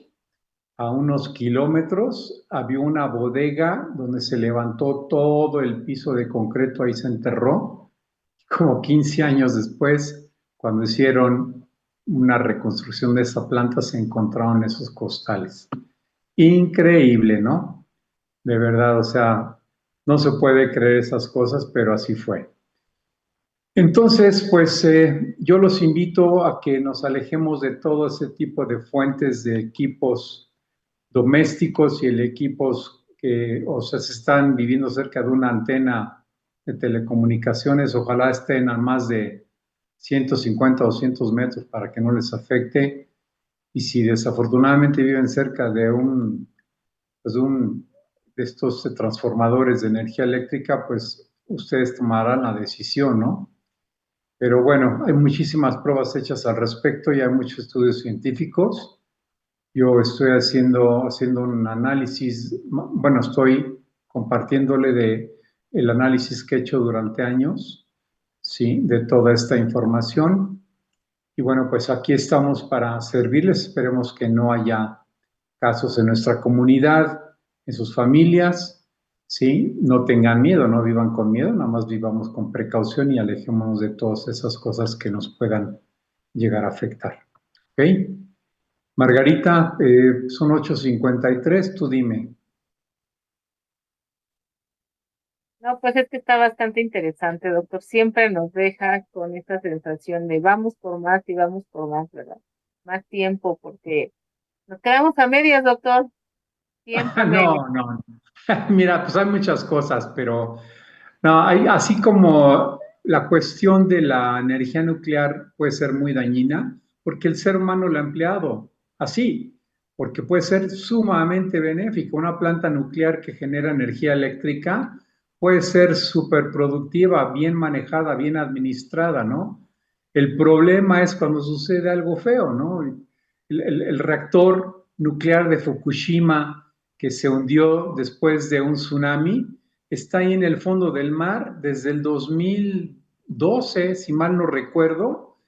a unos kilómetros, había una bodega donde se levantó todo el piso de concreto, ahí se enterró. Como 15 años después, cuando hicieron una reconstrucción de esa planta, se encontraron esos costales. Increíble, ¿no? De verdad, o sea, no se puede creer esas cosas, pero así fue. Entonces, pues yo los invito a que nos alejemos de todo ese tipo de fuentes de equipos domésticos y el equipos que, o sea, se están viviendo cerca de una antena de telecomunicaciones, ojalá estén a más de 150 o 200 metros para que no les afecte. Y si desafortunadamente viven cerca pues de estos transformadores de energía eléctrica, pues ustedes tomarán la decisión, ¿no? Pero bueno, hay muchísimas pruebas hechas al respecto y hay muchos estudios científicos. Yo estoy haciendo un análisis, bueno, estoy compartiéndole de el análisis que he hecho durante años, sí, de toda esta información. Y bueno, pues aquí estamos para servirles. Esperemos que no haya casos en nuestra comunidad, en sus familias, sí, no tengan miedo, no vivan con miedo, nada más vivamos con precaución y alejémonos de todas esas cosas que nos puedan llegar a afectar. ¿Ok? Margarita, son 8:53, tú dime. No, pues es que está bastante interesante, doctor. Siempre nos deja con esta sensación de vamos por más y vamos por más, ¿verdad? Más tiempo, porque nos quedamos a medias, doctor. Tiempo a medias. No, no. Mira, pues hay muchas cosas, pero no, hay, así como la cuestión de la energía nuclear puede ser muy dañina, porque el ser humano lo ha empleado así, porque puede ser sumamente benéfico. Una planta nuclear que genera energía eléctrica puede ser súper productiva, bien manejada, bien administrada, ¿no? El problema es cuando sucede algo feo, ¿no? El reactor nuclear de Fukushima que se hundió después de un tsunami, está ahí en el fondo del mar desde el 2012, si mal no recuerdo,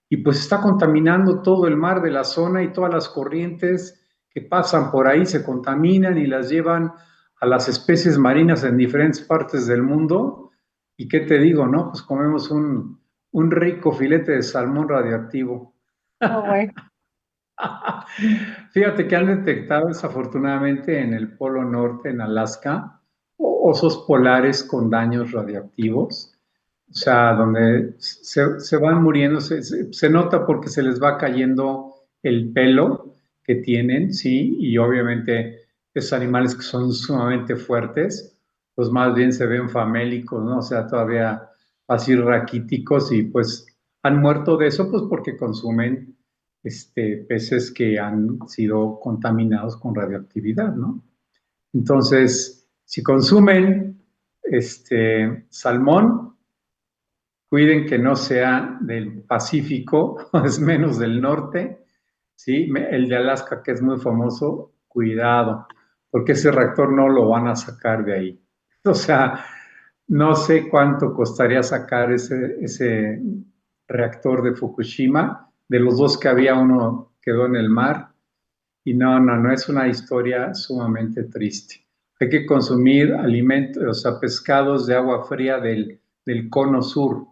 y pues está contaminando todo el mar de la zona y todas las corrientes que pasan por ahí se contaminan y las llevan a las especies marinas en diferentes partes del mundo. ¿Y qué te digo, no? Pues comemos un rico filete de salmón radioactivo. No, bueno. Fíjate que han Sí. detectado desafortunadamente en el Polo Norte, en Alaska, osos polares con daños radioactivos, o sea, donde se van muriendo, se nota porque se les va cayendo el pelo que tienen, sí, y obviamente esos animales que son sumamente fuertes, pues más bien se ven famélicos, ¿no? O sea, todavía así raquíticos y pues han muerto de eso, pues porque consumen peces que han sido contaminados con radioactividad, ¿no? Entonces, si consumen salmón, cuiden que no sea del Pacífico, es menos del norte, ¿sí? El de Alaska, que es muy famoso, cuidado, porque ese reactor no lo van a sacar de ahí. O sea, no sé cuánto costaría sacar ese reactor de Fukushima. De los dos que había, uno quedó en el mar. Y no, no, no es una historia sumamente triste. Hay que consumir alimentos, o sea, pescados de agua fría del cono sur.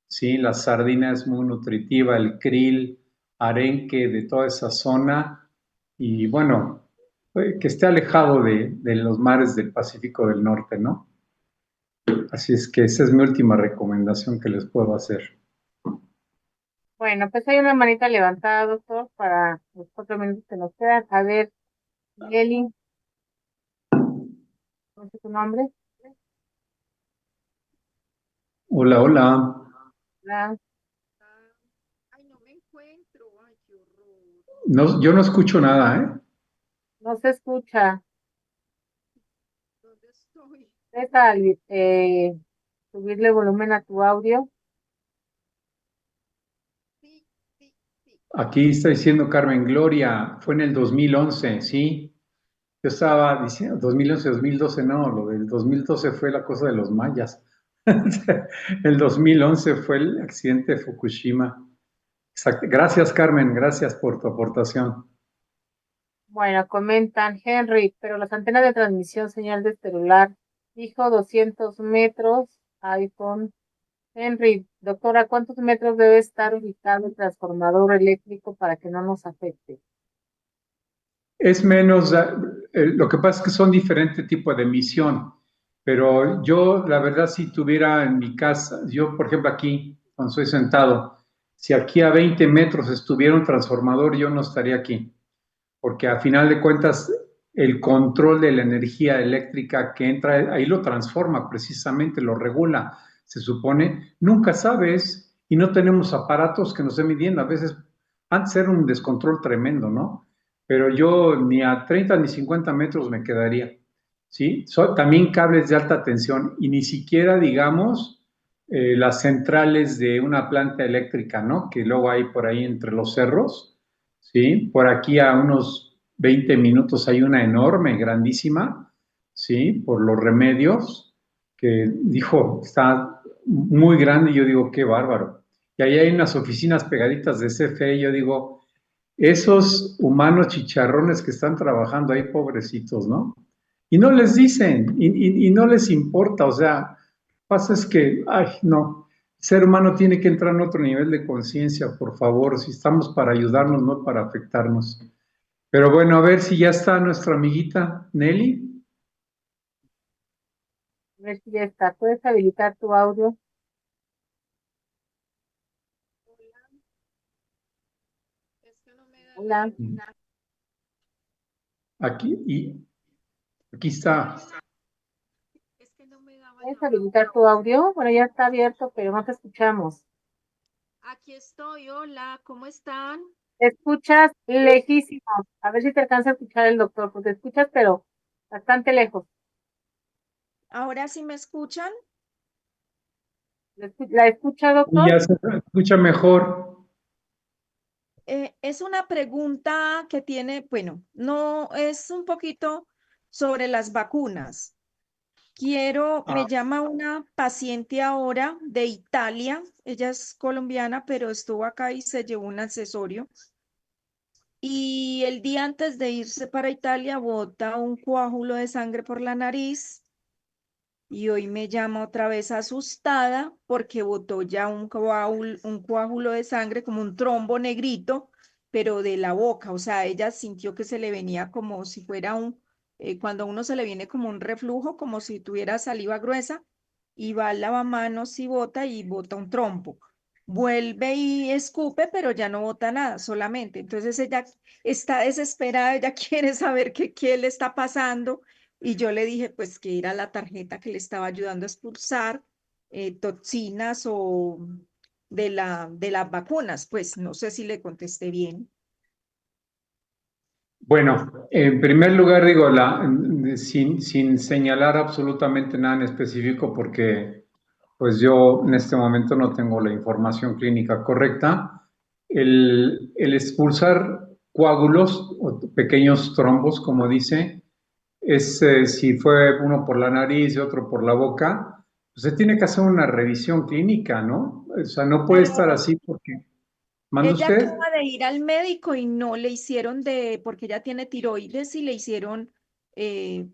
Sí, la sardina es muy nutritiva, el krill, arenque de toda esa zona. Y bueno, que esté alejado de los mares del Pacífico del Norte, ¿no? Así es que esa es mi última recomendación que les puedo hacer. Bueno, pues hay una manita levantada, doctor, para los 4 minutos que nos quedan. A ver, Nelly, ¿no sé tu nombre? Hola, hola. Ah, Ay, no me encuentro. Ay, qué horror. No, yo no escucho nada, ¿eh? no se escucha. ¿Dónde estoy? Deja subirle volumen a tu audio. Sí, sí, sí. Aquí está diciendo Carmen Gloria, fue en el 2011, ¿sí? Yo estaba diciendo 2011, 2012, no, lo del 2012 fue la cosa de los mayas. El 2011 fue el accidente de Fukushima. Exacto. Gracias, Carmen, gracias por tu aportación. Bueno, comentan, Henry, pero las antenas de transmisión señal de celular, dijo 200 metros, iPhone. Henry, doctora, ¿cuántos metros debe estar ubicado el transformador eléctrico para que no nos afecte? Es menos, lo que pasa es que son diferentes tipos de emisión, pero yo, la verdad, si tuviera en mi casa, yo, por ejemplo, aquí, cuando estoy sentado, si aquí a 20 metros estuviera un transformador, yo no estaría aquí, porque a final de cuentas, el control de la energía eléctrica que entra, ahí lo transforma precisamente, lo regula, se supone, nunca sabes y no tenemos aparatos que nos estén midiendo, a veces antes era un descontrol tremendo, ¿no? Pero yo ni a 30 ni 50 metros me quedaría, ¿sí? También cables de alta tensión y ni siquiera, digamos, las centrales de una planta eléctrica, ¿no? Que luego hay por ahí entre los cerros, ¿sí? Por aquí a unos 20 minutos hay una enorme, grandísima, ¿sí? Por los remedios, que dijo, está muy grande y yo digo, qué bárbaro. Y ahí hay unas oficinas pegaditas de CFE y yo digo, esos humanos chicharrones que están trabajando ahí, pobrecitos, ¿no? Y no les dicen, y no les importa, o sea, pasa es que, ay, no, el ser humano tiene que entrar en otro nivel de conciencia, por favor, si estamos para ayudarnos, no para afectarnos. Pero bueno, a ver si ya está nuestra amiguita Nelly. ver si ya está. ¿Puedes habilitar tu audio? Es que no me da Hola. Aquí está. es que no me daba ¿Puedes la habilitar tu audio? Bueno, ya está abierto, pero no te escuchamos. Aquí estoy, hola, ¿cómo están? Te escuchas lejísimo. A ver si te alcanza a escuchar el doctor, porque te escuchas, pero bastante lejos. ¿Ahora sí me escuchan? ¿La escucha, doctor? Ya se escucha mejor. Es una pregunta que tiene, bueno, no es un poquito sobre las vacunas. Me Ah, llama una paciente ahora de Italia, ella es colombiana, pero estuvo acá y se llevó un accesorio. Y el día antes de irse para Italia, bota un coágulo de sangre por la nariz y hoy me llama otra vez asustada porque botó ya un coágulo de sangre, como un trombo negrito, pero de la boca. O sea, ella sintió que se le venía como si fuera cuando a uno se le viene como un reflujo, como si tuviera saliva gruesa, y va al lavamanos y bota un trombo. Vuelve y escupe, pero ya no bota nada, solamente. Entonces ella está desesperada, ella quiere saber qué le está pasando y yo le dije, pues, que era la tarjeta que le estaba ayudando a expulsar toxinas o de las vacunas. Pues no sé si le contesté bien. bueno, en primer lugar digo, sin señalar absolutamente nada en específico, porque pues yo en este momento no tengo la información clínica correcta. El expulsar coágulos o pequeños trombos, como dice, si fue uno por la nariz y otro por la boca, pues se tiene que hacer una revisión clínica, ¿no? O sea, no puede estar Pero así porque, ¿manda ella usted? acaba de ir al médico y no le hicieron porque ella tiene tiroides y le hicieron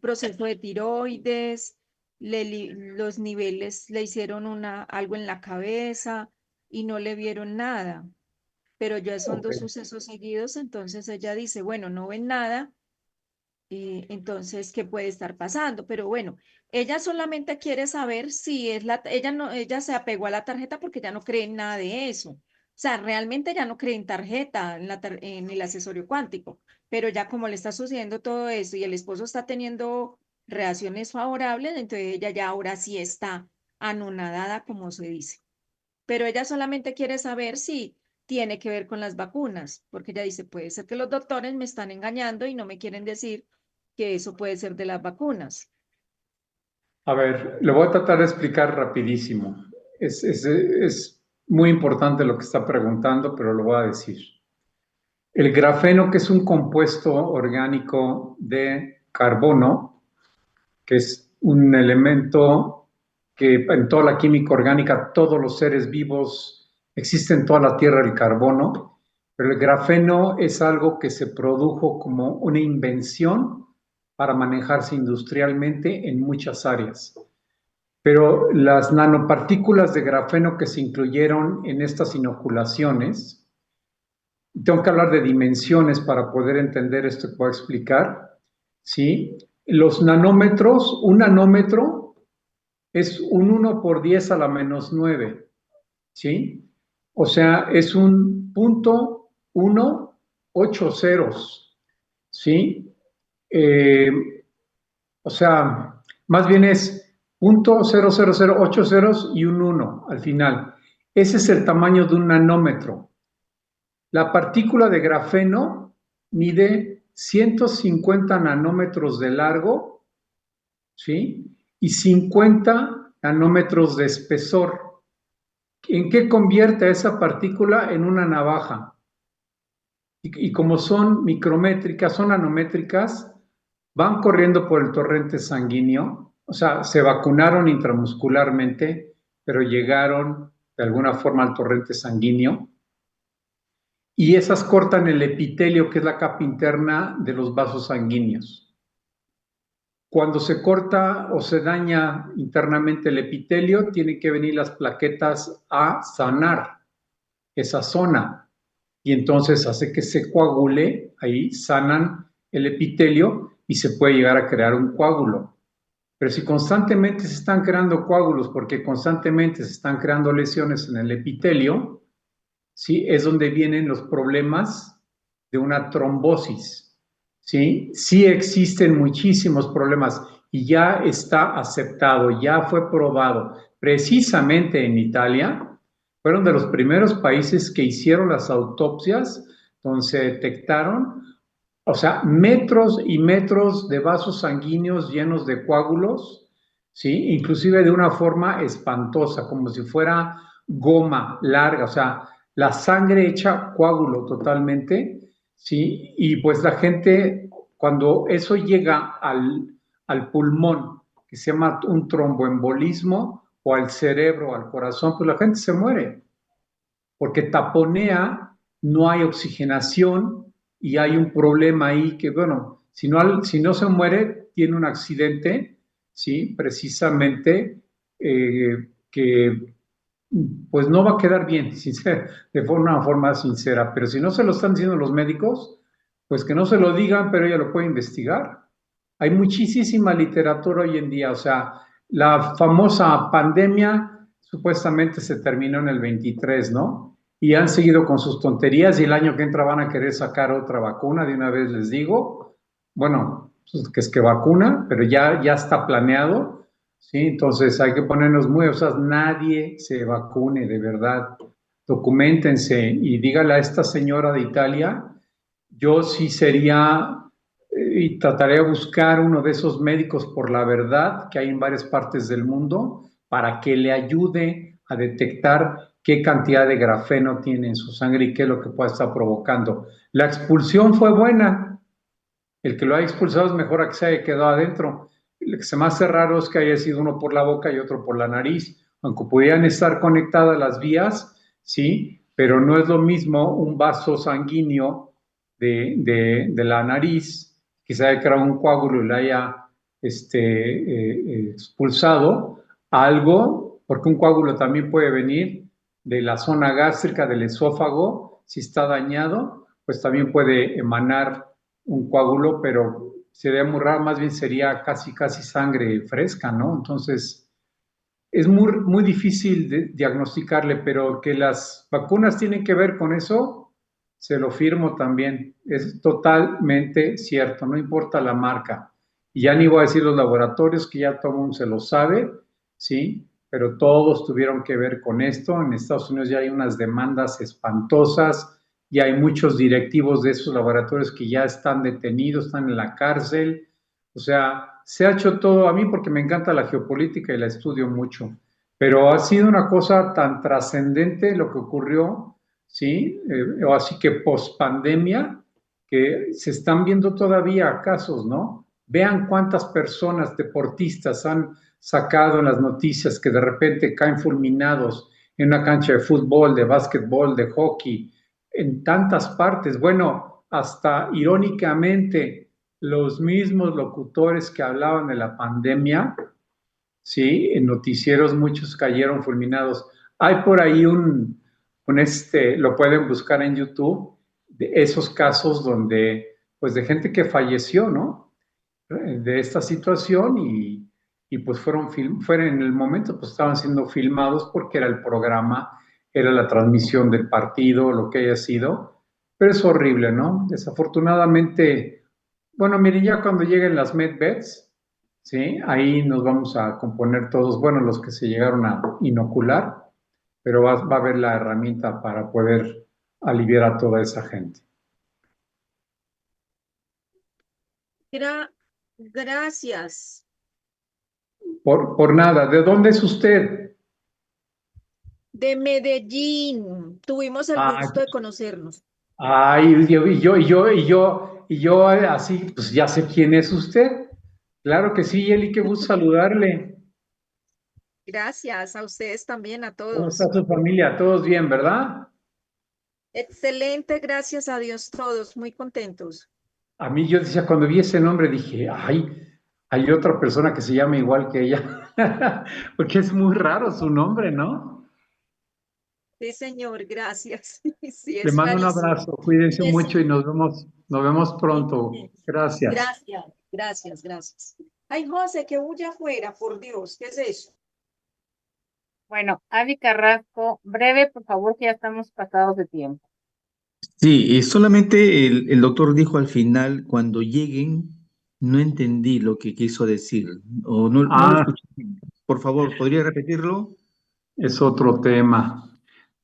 proceso de tiroides, los niveles, le hicieron algo en la cabeza y no le vieron nada. Pero ya son Ok. dos sucesos seguidos, entonces ella dice, bueno, no ven nada, entonces, ¿qué puede estar pasando? Pero bueno, ella solamente quiere saber si es ella no, ella se apegó a la tarjeta porque ya no cree en nada de eso. O sea, realmente ya no cree en tarjeta, en el accesorio cuántico, pero ya como le está sucediendo todo eso y el esposo está teniendo reacciones favorables, entonces ella ya ahora sí está anonadada, como se dice, pero ella solamente quiere saber si tiene que ver con las vacunas, porque ella dice, puede ser que los doctores me están engañando y no me quieren decir que eso puede ser de las vacunas. A ver, lo voy a tratar de explicar rapidísimo. Es muy importante lo que está preguntando, pero lo voy a decir. El grafeno, que es un compuesto orgánico de carbono, que es un elemento que en toda la química orgánica, todos los seres vivos, existe en toda la Tierra el carbono, pero el grafeno es algo que se produjo como una invención para manejarse industrialmente en muchas áreas. Pero las nanopartículas de grafeno que se incluyeron en estas inoculaciones, tengo que hablar de dimensiones para poder entender esto que voy a explicar, ¿sí? Los nanómetros, un nanómetro es un 1 por 10 a la menos 9, ¿sí? O sea, es un punto 1, 8 ceros, ¿sí? Eh, o sea, más bien es punto 0,008 ceros y un 1 al final. Ese es el tamaño de un nanómetro. La partícula de grafeno mide 150 nanómetros de largo, ¿sí? Y 50 nanómetros de espesor. ¿En qué convierte a esa partícula? En una navaja. Y como son micrométricas, son nanométricas, van corriendo por el torrente sanguíneo, o sea, se vacunaron intramuscularmente, pero llegaron de alguna forma al torrente sanguíneo, y esas cortan el epitelio, que es la capa interna de los vasos sanguíneos. Cuando se corta o se daña internamente el epitelio, tienen que venir las plaquetas a sanar esa zona y entonces hace que se coagule, ahí sanan el epitelio y se puede llegar a crear un coágulo. Pero si constantemente se están creando coágulos porque constantemente se están creando lesiones en el epitelio, ¿sí? Es donde vienen los problemas de una trombosis, ¿sí? Sí existen muchísimos problemas y ya está aceptado, ya fue probado. Precisamente en Italia fueron de los primeros países que hicieron las autopsias donde se detectaron, o sea, metros y metros de vasos sanguíneos llenos de coágulos, ¿sí? Inclusive de una forma espantosa, como si fuera goma larga, o sea, la sangre hecha coágulo totalmente, ¿sí? Y pues la gente, cuando eso llega al pulmón, que se llama un tromboembolismo, o al cerebro, al corazón, pues la gente se muere, porque taponea, no hay oxigenación y hay un problema ahí que, bueno, si no se muere, tiene un accidente, ¿sí? Precisamente que pues no va a quedar bien, de una forma sincera, pero si no se lo están diciendo los médicos, pues que no se lo digan, pero ella lo puede investigar. Hay muchísima literatura hoy en día, o sea, la famosa pandemia supuestamente se terminó en el 23, ¿no? Y han seguido con sus tonterías y el año que entra van a querer sacar otra vacuna, de una vez les digo. Bueno, pues, que es que vacuna, pero ya está planeado, ¿sí? Entonces hay que ponernos muy, o sea, nadie se vacune, de verdad. Documentense y dígale a esta señora de Italia, yo sí sería y trataré de buscar uno de esos médicos por la verdad que hay en varias partes del mundo para que le ayude a detectar qué cantidad de grafeno tiene en su sangre y qué es lo que puede estar provocando. La expulsión fue buena. El que lo haya expulsado es mejor a que se haya quedado adentro. Lo que se me hace raro es que haya sido uno por la boca y otro por la nariz. Aunque pudieran estar conectadas las vías, sí, pero no es lo mismo un vaso sanguíneo de la nariz que se haya creado un coágulo y la haya expulsado algo, porque un coágulo también puede venir de la zona gástrica del esófago, si está dañado, pues también puede emanar un coágulo, pero sería muy raro, más bien sería casi sangre fresca, ¿no? Entonces, es muy difícil diagnosticarle, pero que las vacunas tienen que ver con eso, se lo firmo también. Es totalmente cierto, no importa la marca. Y ya ni voy a decir los laboratorios, que ya todo el mundo se lo sabe, ¿sí? Pero todos tuvieron que ver con esto. En Estados Unidos ya hay unas demandas espantosas, y hay muchos directivos de esos laboratorios que ya están detenidos, están en la cárcel. O sea, se ha hecho todo a mí porque me encanta la geopolítica y la estudio mucho, pero ha sido una cosa tan trascendente lo que ocurrió, ¿sí? Así que post pandemia, que se están viendo todavía casos, ¿no? Vean cuántas personas deportistas han sacado en las noticias que de repente caen fulminados en una cancha de fútbol, de básquetbol, de hockey, en tantas partes. Bueno, hasta irónicamente, los mismos locutores que hablaban de la pandemia, sí, en noticieros muchos cayeron fulminados. Hay por ahí lo pueden buscar en YouTube, de esos casos donde, pues de gente que falleció, ¿no? De esta situación y pues fueron en el momento, pues estaban siendo filmados porque era el programa, era la transmisión del partido, lo que haya sido, pero es horrible, ¿no? Desafortunadamente, bueno, miren, ya cuando lleguen las medbeds, ¿sí? Ahí nos vamos a componer todos, bueno, los que se llegaron a inocular, pero va a haber la herramienta para poder aliviar a toda esa gente. Gracias. Por nada, ¿de dónde es usted? De Medellín. Tuvimos el Ah, gusto de conocernos. ay, y yo, así, pues ya sé quién es usted. Claro que sí, Eli, qué gusto saludarle. Gracias a ustedes también, a ¿Cómo está todos. su familia? ¿Todos bien, verdad? Excelente, gracias a Dios todos, muy contentos. A mí yo decía, cuando vi ese nombre, dije, ay, hay otra persona que se llama igual que ella, porque es muy raro su nombre, ¿no? Sí, señor, gracias. Sí, Le es mando un rarísimo. abrazo, cuídense Eso, mucho y nos vemos pronto. igualmente. Gracias. Gracias, gracias, gracias. Ay, José, que huya afuera, por Dios, ¿qué es eso? Bueno, Adi Carrasco, breve, por favor, que ya estamos pasados de tiempo. Sí, solamente el doctor dijo al final, cuando lleguen, no entendí lo que quiso decir, o no lo Ah, escuché. Por favor, ¿podría repetirlo? es otro tema.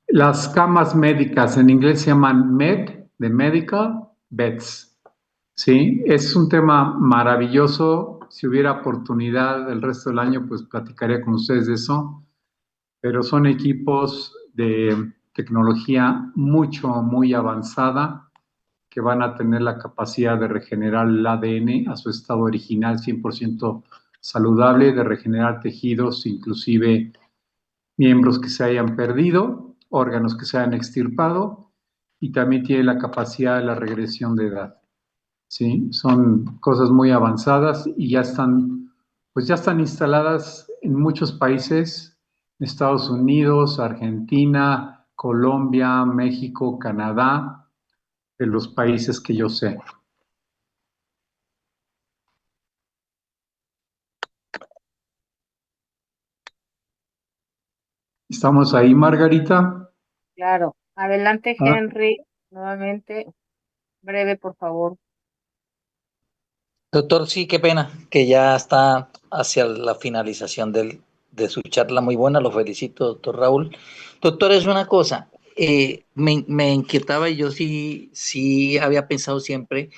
Las camas médicas en inglés se llaman med, de medical beds. Sí, es un tema maravilloso. Si hubiera oportunidad el resto del año, pues platicaría con ustedes de eso. Pero son equipos de tecnología muy avanzada que van a tener la capacidad de regenerar el ADN a su estado original 100% saludable, de regenerar tejidos, inclusive miembros que se hayan perdido, órganos que se hayan extirpado, y también tiene la capacidad de la regresión de edad. ¿Sí? Son cosas muy avanzadas y pues ya están instaladas en muchos países, Estados Unidos, Argentina, Colombia, México, Canadá, de los países que yo sé. ¿Estamos ahí, Margarita? Claro, adelante, Ah, Henry, nuevamente, breve, por favor. Doctor, sí, qué pena que ya está hacia la finalización de su charla muy buena, lo felicito, doctor Raúl. Doctor, es una cosa, me inquietaba y yo sí había pensado siempre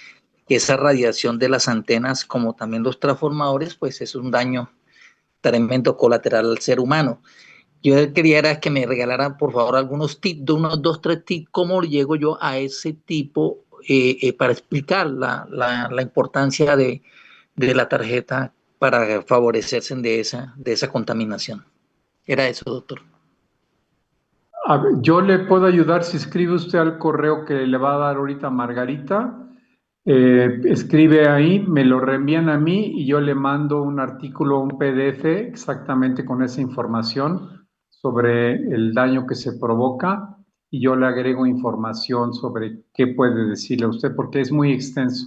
que esa radiación de las antenas, como también los transformadores, pues es un daño tremendo colateral al ser humano. Yo quería era que me regalaran, por favor, algunos tips, de unos dos, tres tips, cómo llego yo a ese tipo para explicar la importancia de la tarjeta para favorecerse de esa contaminación. Era eso, doctor. a ver, yo le puedo ayudar si escribe usted al correo que le va a dar ahorita Margarita. Escribe ahí, me lo reenvían a mí y yo le mando un artículo, un PDF exactamente con esa información sobre el daño que se provoca y yo le agrego información sobre qué puede decirle a usted porque es muy extenso.